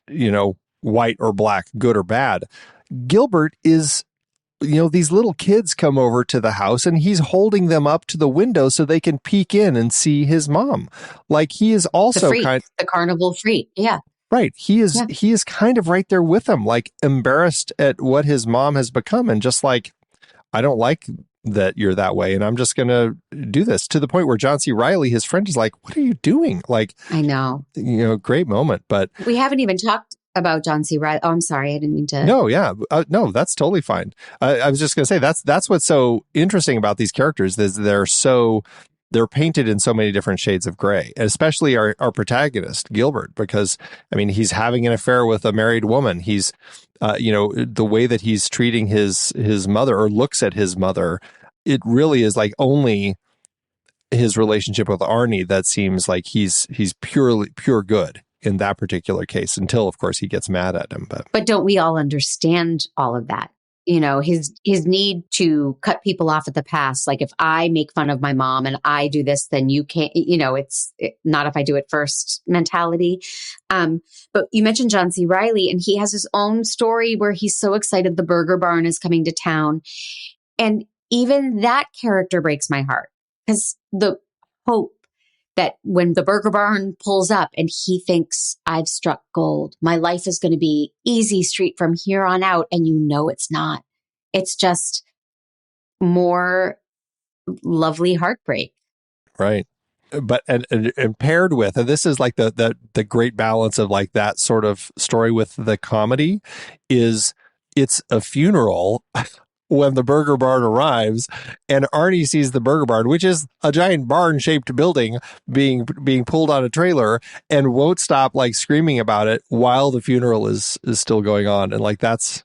Speaker 1: white or black, good or bad. Gilbert is, these little kids come over to the house and he's holding them up to the window so they can peek in and see his mom. Like, he is also
Speaker 5: the carnival freak. Yeah.
Speaker 1: Right. He is kind of right there with them, like embarrassed at what his mom has become. And just like, I don't like that you're that way, and I'm just going to do this, to the point where John C. Reilly, his friend, is like, what are you doing? Like,
Speaker 5: I know.
Speaker 1: Great moment. But
Speaker 5: we haven't even talked about John C. Reilly. Oh, I'm sorry. I didn't mean to.
Speaker 1: No, yeah. No, that's totally fine. I was just going to say that's what's so interesting about these characters is they're painted in so many different shades of gray, especially our protagonist, Gilbert, because, I mean, he's having an affair with a married woman. He's, the way that he's treating his mother, or looks at his mother, it really is like only his relationship with Arnie that seems like he's pure good in that particular case, until, of course, he gets mad at him.
Speaker 5: But don't we all understand all of that? His need to cut people off at the pass. Like, if I make fun of my mom and I do this, then you can't, it's not if I do it first mentality. But you mentioned John C. Reilly, and he has his own story where he's so excited the Burger Barn is coming to town. And even that character breaks my heart, because the hope that when the Burger Barn pulls up and he thinks, I've struck gold, my life is going to be easy street from here on out. And it's not. It's just more lovely heartbreak.
Speaker 1: Right. But and paired with, and this is like the great balance of like that sort of story with the comedy, is it's a funeral when the Burger Barn arrives, and Arnie sees the Burger Barn, which is a giant barn-shaped building being pulled on a trailer, and won't stop like screaming about it while the funeral is still going on. And like, that's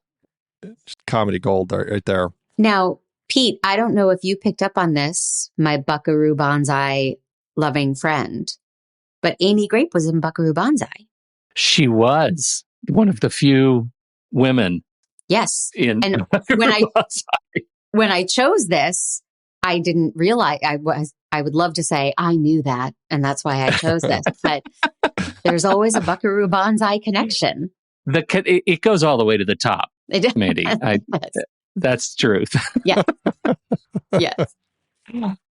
Speaker 1: comedy gold right there.
Speaker 5: Now, Pete, I don't know if you picked up on this, my Buckaroo Banzai loving friend, but Amy Grape was in Buckaroo Banzai.
Speaker 4: She was one of the few women.
Speaker 5: Yes. And when I chose this, I didn't realize I would love to say I knew that, and that's why I chose this. But there's always a Buckaroo Banzai connection.
Speaker 4: It goes all the way to the top, Mandy. That's the truth.
Speaker 5: Yeah. Yes.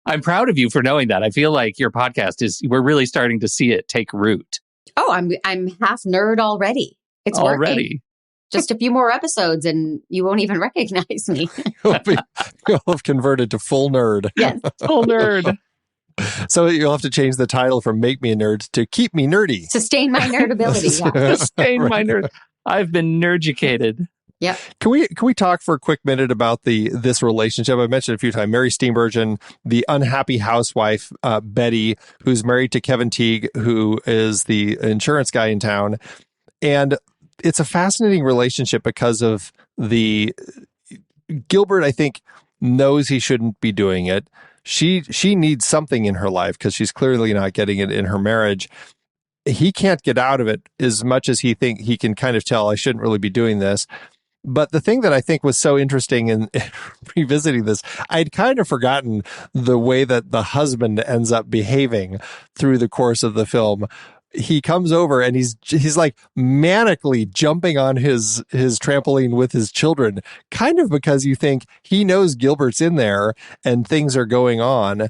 Speaker 4: I'm proud of you for knowing that. I feel like your podcast we're really starting to see it take root.
Speaker 5: Oh, I'm half nerd already. It's working. Just a few more episodes and you won't even recognize me.
Speaker 1: You'll have converted to full nerd.
Speaker 5: Yes.
Speaker 4: Full nerd.
Speaker 1: So you'll have to change the title from Make Me a Nerd to Keep Me Nerdy.
Speaker 5: Sustain my nerdability. Yeah.
Speaker 4: Sustain my nerd. I've been nerducated.
Speaker 5: Yeah.
Speaker 1: Can we talk for a quick minute about this relationship? I mentioned a few times, Mary Steenburgen, the unhappy housewife, Betty, who's married to Kevin Teague, who is the insurance guy in town. And it's a fascinating relationship because of Gilbert, I think, knows he shouldn't be doing it. She needs something in her life because she's clearly not getting it in her marriage. He can't get out of it as much as he can kind of tell, I shouldn't really be doing this. But the thing that I think was so interesting in revisiting this, I'd kind of forgotten the way that the husband ends up behaving through the course of the film. He comes over and he's like manically jumping on his trampoline with his children, kind of because you think he knows Gilbert's in there and things are going on.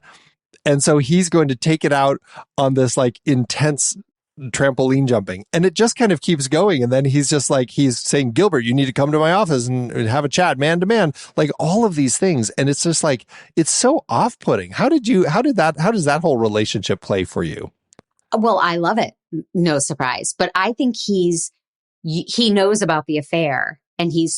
Speaker 1: And so he's going to take it out on this like intense trampoline jumping, and it just kind of keeps going. And then he's saying, Gilbert, you need to come to my office and have a chat man to man, like all of these things. And it's just like, it's so off-putting. How does that whole relationship play for you?
Speaker 5: Well, I love it. No surprise. But I think he knows about the affair, and he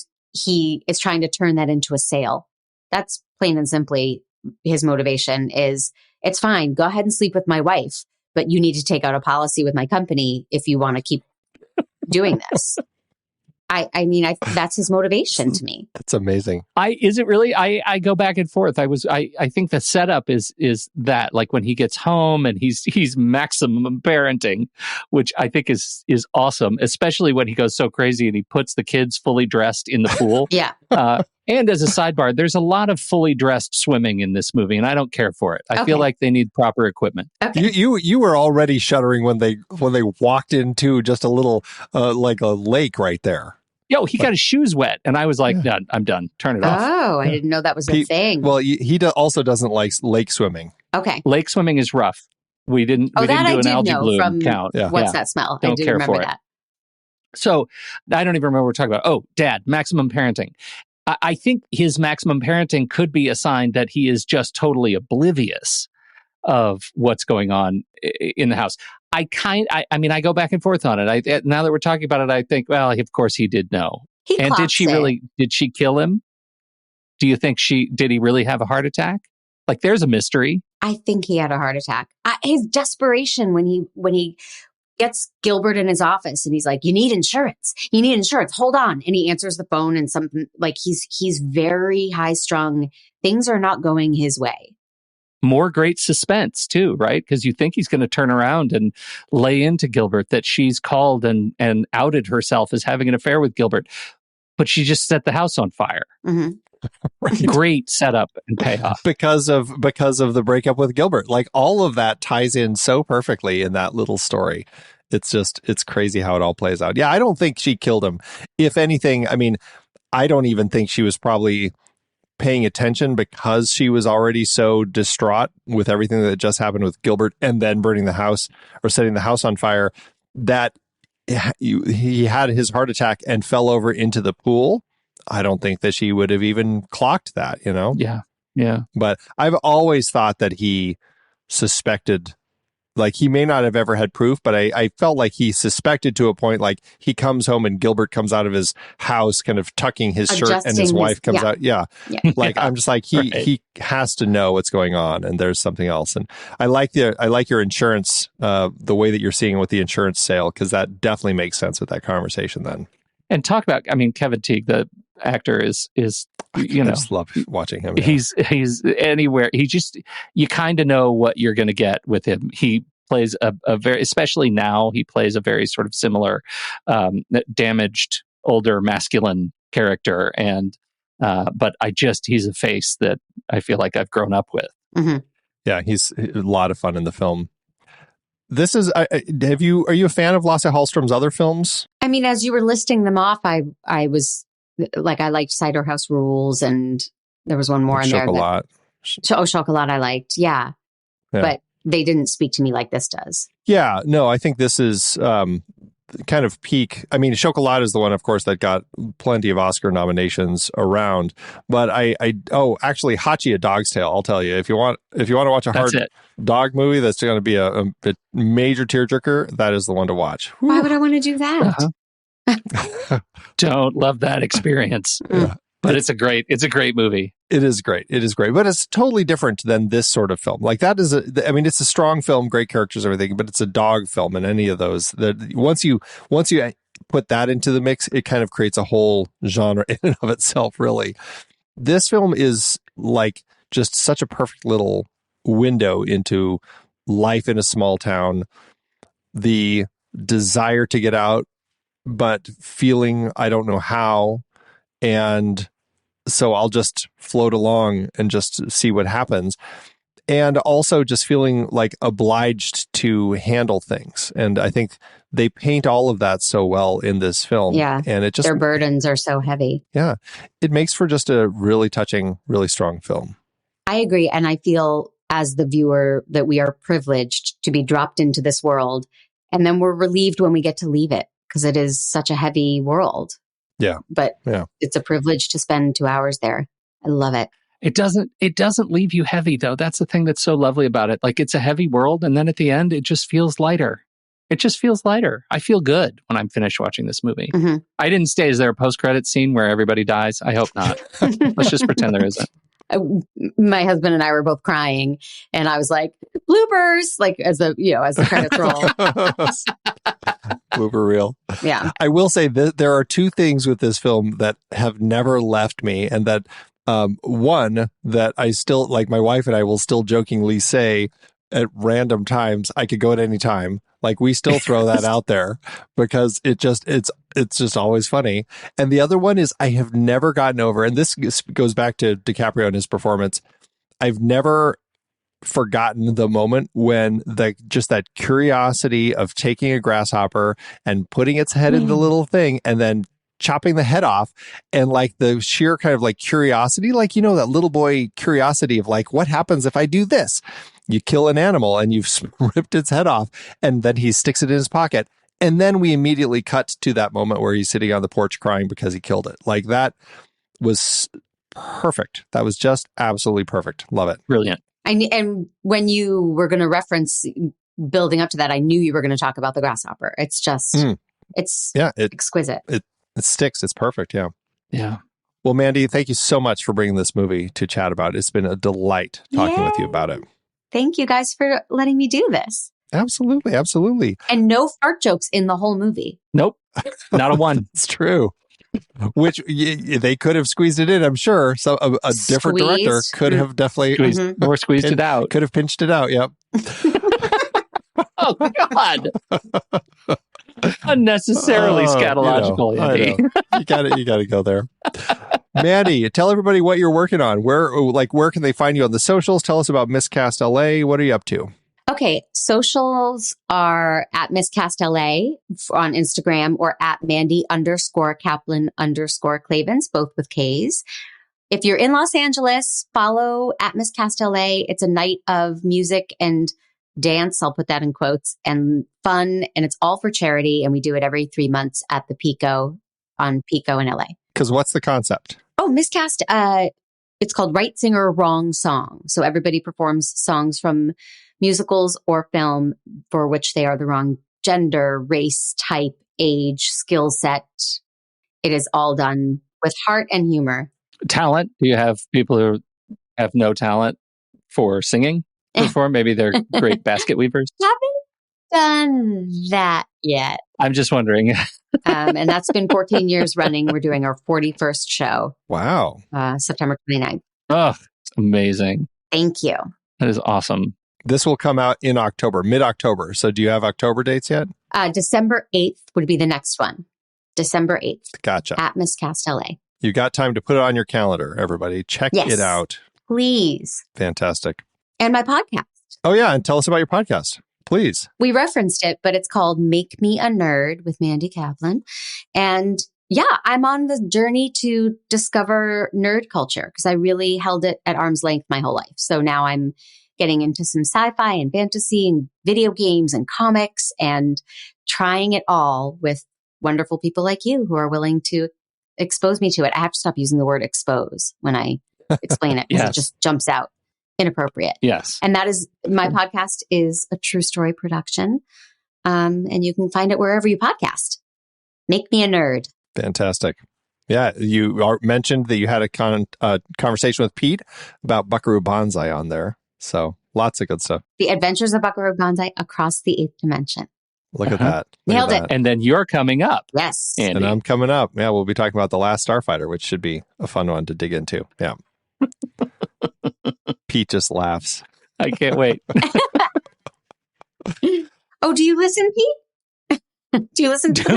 Speaker 5: is trying to turn that into a sale. That's plain and simply his motivation is, it's fine. Go ahead and sleep with my wife, but you need to take out a policy with my company if you want to keep doing this. I mean, that's his motivation to me.
Speaker 1: That's amazing.
Speaker 4: Is it really? I go back and forth. I think the setup is that, like, when he gets home and he's maximum parenting, which I think is awesome, especially when he goes so crazy and he puts the kids fully dressed in the pool.
Speaker 5: Yeah.
Speaker 4: And as a sidebar, there's a lot of fully dressed swimming in this movie, and I don't care for it. I feel like they need proper equipment.
Speaker 5: Okay.
Speaker 1: You were already shuddering when they walked into just a little like a lake right there.
Speaker 4: Yo, he got his shoes wet, and I was like, "Done. I'm done. Turn it off."
Speaker 5: Oh, I didn't know that was a thing.
Speaker 1: Well, he also doesn't like lake swimming.
Speaker 5: Okay.
Speaker 4: Lake swimming is rough. We didn't do an algae bloom count.
Speaker 5: What's that smell?
Speaker 4: Don't
Speaker 5: I do
Speaker 4: care
Speaker 5: remember
Speaker 4: for
Speaker 5: that.
Speaker 4: It. So I don't even remember what we're talking about. Oh, Dad, maximum parenting. I think his maximum parenting could be a sign that he is just totally oblivious of what's going on in the house. I mean, I go back and forth on it. Now that we're talking about it, I think, well, of course he did know. And did she kill him? Do you think did he really have a heart attack? Like, there's a mystery.
Speaker 5: I think he had a heart attack. His desperation when he gets Gilbert in his office and he's like, you need insurance. Hold on. And he answers the phone and something like he's very high strung. Things are not going his way.
Speaker 4: More great suspense too, right? Because you think he's going to turn around and lay into Gilbert that she's called and outed herself as having an affair with Gilbert, but she just set the house on fire.
Speaker 5: Mm-hmm.
Speaker 1: Right.
Speaker 4: Great setup and payoff
Speaker 1: because of the breakup with Gilbert. Like, all of that ties in so perfectly in that little story. It's crazy how it all plays out. Yeah, I don't think she killed him. If anything, I mean, I don't even think she was probably paying attention because she was already so distraught with everything that just happened with Gilbert and then burning the house or setting the house on fire, that he had his heart attack and fell over into the pool. I don't think that she would have even clocked that, you know?
Speaker 4: Yeah.
Speaker 1: But I've always thought that he suspected, like, he may not have ever had proof, but I felt like he suspected to a point. Like, he comes home and Gilbert comes out of his house kind of tucking his shirt and his wife comes out. Yeah. Like, I'm just like, he has to know what's going on and there's something else. And I like your insurance, the way that you're seeing with the insurance sale, because that definitely makes sense with that conversation then.
Speaker 4: And talk about, I mean, Kevin Teague, the actor is you know, I
Speaker 1: just love watching him. Yeah.
Speaker 4: He's anywhere. You kind of know what you're going to get with him. He plays a very, especially now, he plays a very sort of similar, damaged older masculine character. And, but he's a face that I feel like I've grown up with.
Speaker 5: Mm-hmm.
Speaker 1: Yeah. He's a lot of fun in the film. This is, are you a fan of Lasse Hallström's other films?
Speaker 5: I mean, as you were listing them off, I was like, I liked Cider House Rules, and there was one more in there. Chocolat I liked. Yeah. But they didn't speak to me like this does.
Speaker 1: Yeah. No, I think this is kind of peak. I mean, Chocolat is the one, of course, that got plenty of Oscar nominations around. But actually, Hachi: A Dog's Tale. I'll tell you, if you want to watch a hard dog movie that's going to be a major tearjerker, that is the one to watch. Whew.
Speaker 5: Why would I want to do that?
Speaker 1: Uh-huh.
Speaker 4: Don't love that experience. Yeah. But it's a great movie. It is great.
Speaker 1: But it's totally different than this sort of film. Like, that is it's a strong film, great characters, everything, but it's a dog film, and any of those that once you put that into the mix, it kind of creates a whole genre in and of itself, really. This film is like just such a perfect little window into life in a small town, the desire to get out, but feeling I don't know how. And so I'll just float along and just see what happens. And also just feeling like obliged to handle things. And I think they paint all of that so well in this film.
Speaker 5: Yeah.
Speaker 1: And it just,
Speaker 5: their burdens are so heavy.
Speaker 1: Yeah. It makes for just a really touching, really strong film.
Speaker 5: I agree. And I feel as the viewer that we are privileged to be dropped into this world. And then we're relieved when we get to leave it, because it is such a heavy world.
Speaker 1: Yeah.
Speaker 5: But it's a privilege to spend 2 hours there. I love it.
Speaker 4: It doesn't leave you heavy, though. That's the thing that's so lovely about it. Like, it's a heavy world, and then at the end, it just feels lighter. I feel good when I'm finished watching this movie.
Speaker 5: Mm-hmm.
Speaker 4: I didn't stay. Is there a post-credit scene where everybody dies? I hope not. Let's just pretend there isn't.
Speaker 5: My husband and I were both crying, and I was like, bloopers, like as the credits roll.
Speaker 1: Blooper reel.
Speaker 5: Yeah.
Speaker 1: I will say that there are two things with this film that have never left me, and that one that I still, like, my wife and I will still jokingly say at random times, I could go at any time. Like, we still throw that out there because it's just always funny. And the other one is I have never gotten over, and this goes back to DiCaprio and his performance. I've never forgotten the moment when that curiosity of taking a grasshopper and putting its head in the little thing and then chopping the head off, and like the sheer kind of like curiosity, like, you know, that little boy curiosity of like, what happens if I do this? You kill an animal and you've ripped its head off, and then he sticks it in his pocket. And then we immediately cut to that moment where he's sitting on the porch crying because he killed it. Like, that was perfect. That was just absolutely perfect. Love it.
Speaker 4: Brilliant.
Speaker 5: And when you were going to reference building up to that, I knew you were going to talk about the grasshopper. It's just, it's exquisite.
Speaker 1: It sticks. It's perfect. Yeah.
Speaker 4: Yeah.
Speaker 1: Well, Mandy, thank you so much for bringing this movie to chat about. It's been a delight talking with you about it.
Speaker 5: Thank you guys for letting me do this.
Speaker 1: Absolutely. Absolutely.
Speaker 5: And no fart jokes in the whole movie.
Speaker 4: Nope. Not a one.
Speaker 1: It's true. Which they could have squeezed it in, I'm sure. So a different director could have definitely
Speaker 4: squeezed it out.
Speaker 1: Could have pinched it out. Yep.
Speaker 4: Oh, God. Unnecessarily scatological, Andy.
Speaker 1: You got to go there. Mandy, tell everybody what you're working on. Where can they find you on the socials? Tell us about Miscast LA. What are you up to?
Speaker 5: Okay, socials are at Miscast LA on Instagram or at Mandy_Kaplan_Clavens, both with K's. If you're in Los Angeles, follow at Miscast LA. It's a night of music and dance, I'll put that in quotes, and fun, and it's all for charity, and we do it every 3 months at the Pico on Pico in LA.
Speaker 1: Because what's the concept?
Speaker 5: Oh, Miscast, it's called Right Singer, Wrong Song. So everybody performs songs from musicals or film for which they are the wrong gender, race, type, age, skill set. It is all done with heart and humor.
Speaker 4: Talent? Do you have people who have no talent for singing perform? Maybe they're great basket weavers?
Speaker 5: Haven't done that yet.
Speaker 4: I'm just wondering.
Speaker 5: And that's been 14 years running. We're doing our 41st show.
Speaker 1: Wow.
Speaker 5: September 29th.
Speaker 4: Oh, it's amazing.
Speaker 5: Thank you.
Speaker 4: That is awesome.
Speaker 1: This will come out in October, mid-October. So do you have October dates yet?
Speaker 5: December 8th would be the next one. December 8th.
Speaker 1: Gotcha.
Speaker 5: At Miscast LA.
Speaker 1: You got time to put it on your calendar, everybody. Check it out.
Speaker 5: Please.
Speaker 1: Fantastic.
Speaker 5: And my podcast.
Speaker 1: Oh, yeah. And tell us about your podcast, please.
Speaker 5: We referenced it, but it's called Make Me a Nerd with Mandy Kaplan. And yeah, I'm on the journey to discover nerd culture because I really held it at arm's length my whole life. So now I'm getting into some sci-fi and fantasy and video games and comics and trying it all with wonderful people like you who are willing to expose me to it. I have to stop using the word expose when I explain it because it just jumps out inappropriate.
Speaker 4: Yes.
Speaker 5: And that is, my podcast is a true story production. And you can find it wherever you podcast. Make Me a Nerd.
Speaker 1: Fantastic. Yeah. You mentioned that you had a conversation with Pete about Buckaroo Banzai on there. So lots of good stuff.
Speaker 5: The Adventures of Buckaroo Banzai Across the Eighth Dimension.
Speaker 1: Look at that.
Speaker 5: Nailed it.
Speaker 4: And then you're coming up.
Speaker 5: Yes.
Speaker 4: Andy.
Speaker 1: And I'm coming up. Yeah, we'll be talking about The Last Starfighter, which should be a fun one to dig into. Yeah. Pete just laughs.
Speaker 4: I can't wait.
Speaker 5: Oh, do you listen, Pete? Do you listen to the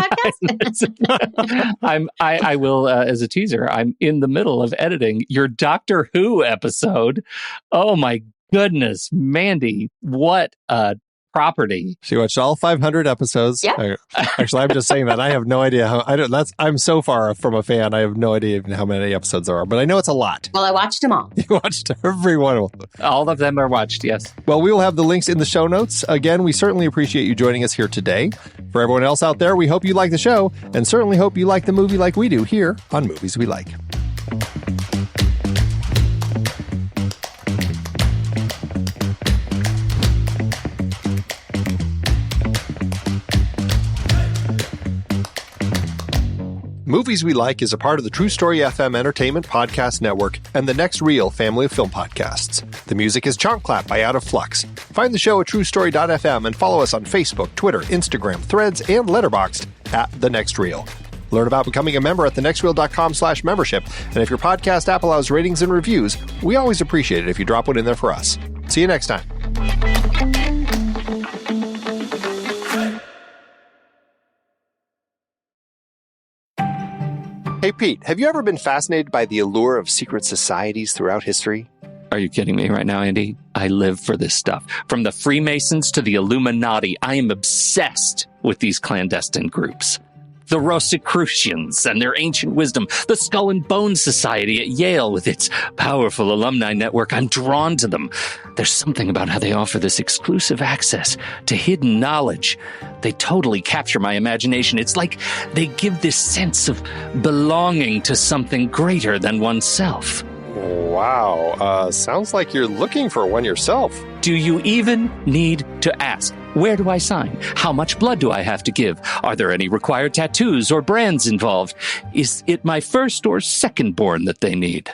Speaker 5: podcast?
Speaker 4: I will, as a teaser, I'm in the middle of editing your Doctor Who episode. Oh my goodness, Mandy, what a property.
Speaker 1: She watched all 500 episodes.
Speaker 5: Yeah.
Speaker 1: Actually, I'm just saying that I have no idea how. I'm so far from a fan. I have no idea even how many episodes there are, but I know it's a lot.
Speaker 5: Well, I watched them all.
Speaker 1: You watched every one of them.
Speaker 4: All of them are watched, yes.
Speaker 1: Well, we will have the links in the show notes. Again, we certainly appreciate you joining us here today. For everyone else out there, we hope you like the show and certainly hope you like the movie like we do here on Movies We Like. Movies We Like is a part of the True Story FM Entertainment Podcast Network and the Next Reel family of film podcasts. The music is Chomp Clap by Out of Flux. Find the show at truestory.fm and follow us on Facebook, Twitter, Instagram, Threads, and Letterboxd at The Next Reel. Learn about becoming a member at thenextreel.com/membership. And if your podcast app allows ratings and reviews, we always appreciate it if you drop one in there for us. See you next time. Hey, Pete, have you ever been fascinated by the allure of secret societies throughout history?
Speaker 4: Are you kidding me right now, Andy? I live for this stuff. From the Freemasons to the Illuminati, I am obsessed with these clandestine groups. The Rosicrucians and their ancient wisdom, the Skull and Bone Society at Yale with its powerful alumni network. I'm drawn to them. There's something about how they offer this exclusive access to hidden knowledge. They totally capture my imagination. It's like they give this sense of belonging to something greater than oneself.
Speaker 1: Wow, sounds like you're looking for one yourself.
Speaker 4: Do you even need to ask? Where do I sign? How much blood do I have to give? Are there any required tattoos or brands involved? Is it my first or second born that they need?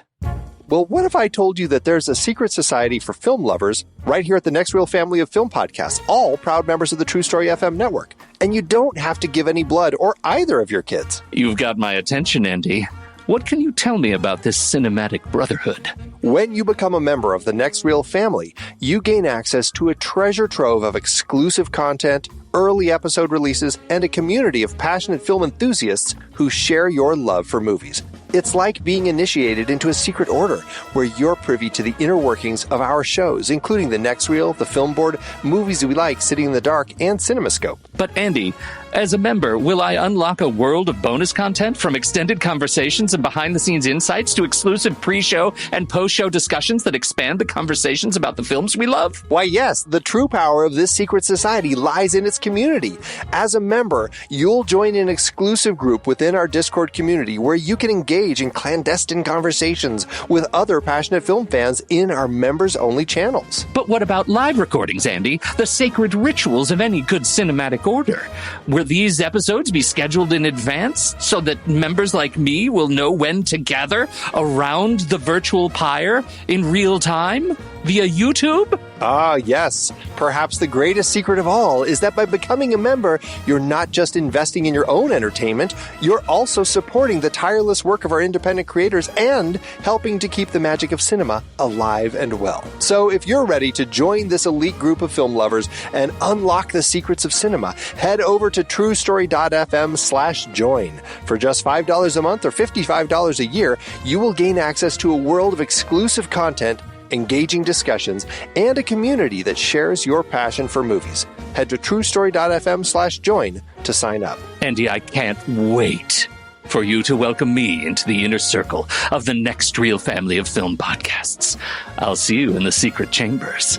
Speaker 1: Well, what if I told you that there's a secret society for film lovers right here at the Next Reel family of film podcasts, all proud members of the True Story FM network, and you don't have to give any blood or either of your kids?
Speaker 4: You've got my attention, Andy. What can you tell me about this cinematic brotherhood?
Speaker 1: When you become a member of the Next Reel family, you gain access to a treasure trove of exclusive content, early episode releases, and a community of passionate film enthusiasts who share your love for movies. It's like being initiated into a secret order where you're privy to the inner workings of our shows, including the Next Reel, the Film Board, Movies We Like, Sitting in the Dark, and CinemaScope.
Speaker 4: But Andy, as a member, will I unlock a world of bonus content from extended conversations and behind-the-scenes insights to exclusive pre-show and post-show discussions that expand the conversations about the films we love?
Speaker 1: Why, yes, the true power of this secret society lies in its community. As a member, you'll join an exclusive group within our Discord community where you can engage in clandestine conversations with other passionate film fans in our members-only channels.
Speaker 4: But what about live recordings, Andy? The sacred rituals of any good cinematic order. Will these episodes be scheduled in advance so that members like me will know when to gather around the virtual pyre in real time via YouTube?
Speaker 1: Ah, yes. Perhaps the greatest secret of all is that by becoming a member, you're not just investing in your own entertainment, you're also supporting the tireless work of our independent creators and helping to keep the magic of cinema alive and well. So if you're ready to join this elite group of film lovers and unlock the secrets of cinema, head over to truestory.fm/join. For just $5 a month or $55 a year, you will gain access to a world of exclusive content, engaging discussions, and a community that shares your passion for movies. Head to truestory.fm/join to sign up.
Speaker 4: Andy, I can't wait for you to welcome me into the inner circle of the Next Reel family of film podcasts. I'll see you in the secret chambers.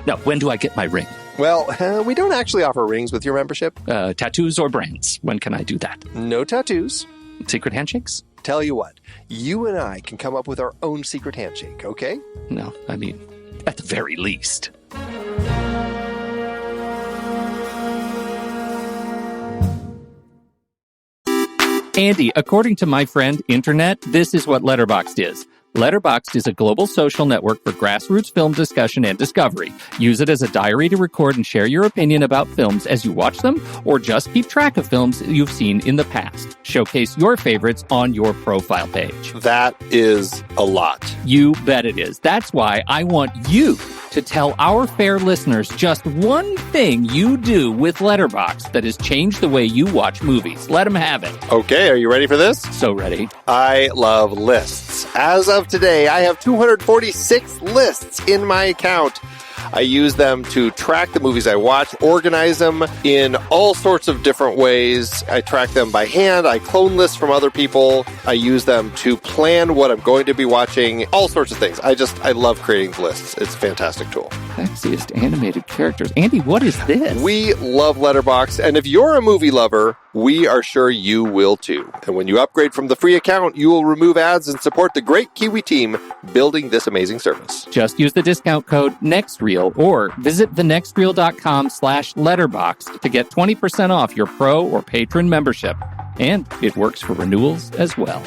Speaker 4: Now, when do I get my ring?
Speaker 1: Well, we don't actually offer rings with your membership.
Speaker 4: Tattoos or brands? When can I do that?
Speaker 1: No tattoos.
Speaker 4: Secret handshakes?
Speaker 1: Tell you what, you and I can come up with our own secret handshake, okay?
Speaker 4: No, I mean, at the very least. Andy, according to my friend Internet, this is what Letterboxd is. Letterboxd is a global social network for grassroots film discussion and discovery. Use it as a diary to record and share your opinion about films as you watch them, or just keep track of films you've seen in the past. Showcase your favorites on your profile page.
Speaker 1: That is a lot.
Speaker 4: You bet it is. That's why I want you to tell our fair listeners just one thing you do with Letterboxd that has changed the way you watch movies. Let them have it.
Speaker 1: Okay, are you ready for this?
Speaker 4: So ready.
Speaker 1: I love lists. As of today, I have 246 lists in my account. I use them to track the movies I watch, organize them in all sorts of different ways. I track them by hand. I clone lists from other people. I use them to plan what I'm going to be watching, all sorts of things. I love creating lists. It's a fantastic tool.
Speaker 4: Sexiest animated characters. Andy, what is this?
Speaker 1: We love Letterboxd, and if you're a movie lover, we are sure you will too. And when you upgrade from the free account, you will remove ads and support the great Kiwi team building this amazing service.
Speaker 4: Just use the discount code NEXTREEL or visit thenextreel.com/letterboxd to get 20% off your pro or patron membership. And it works for renewals as well.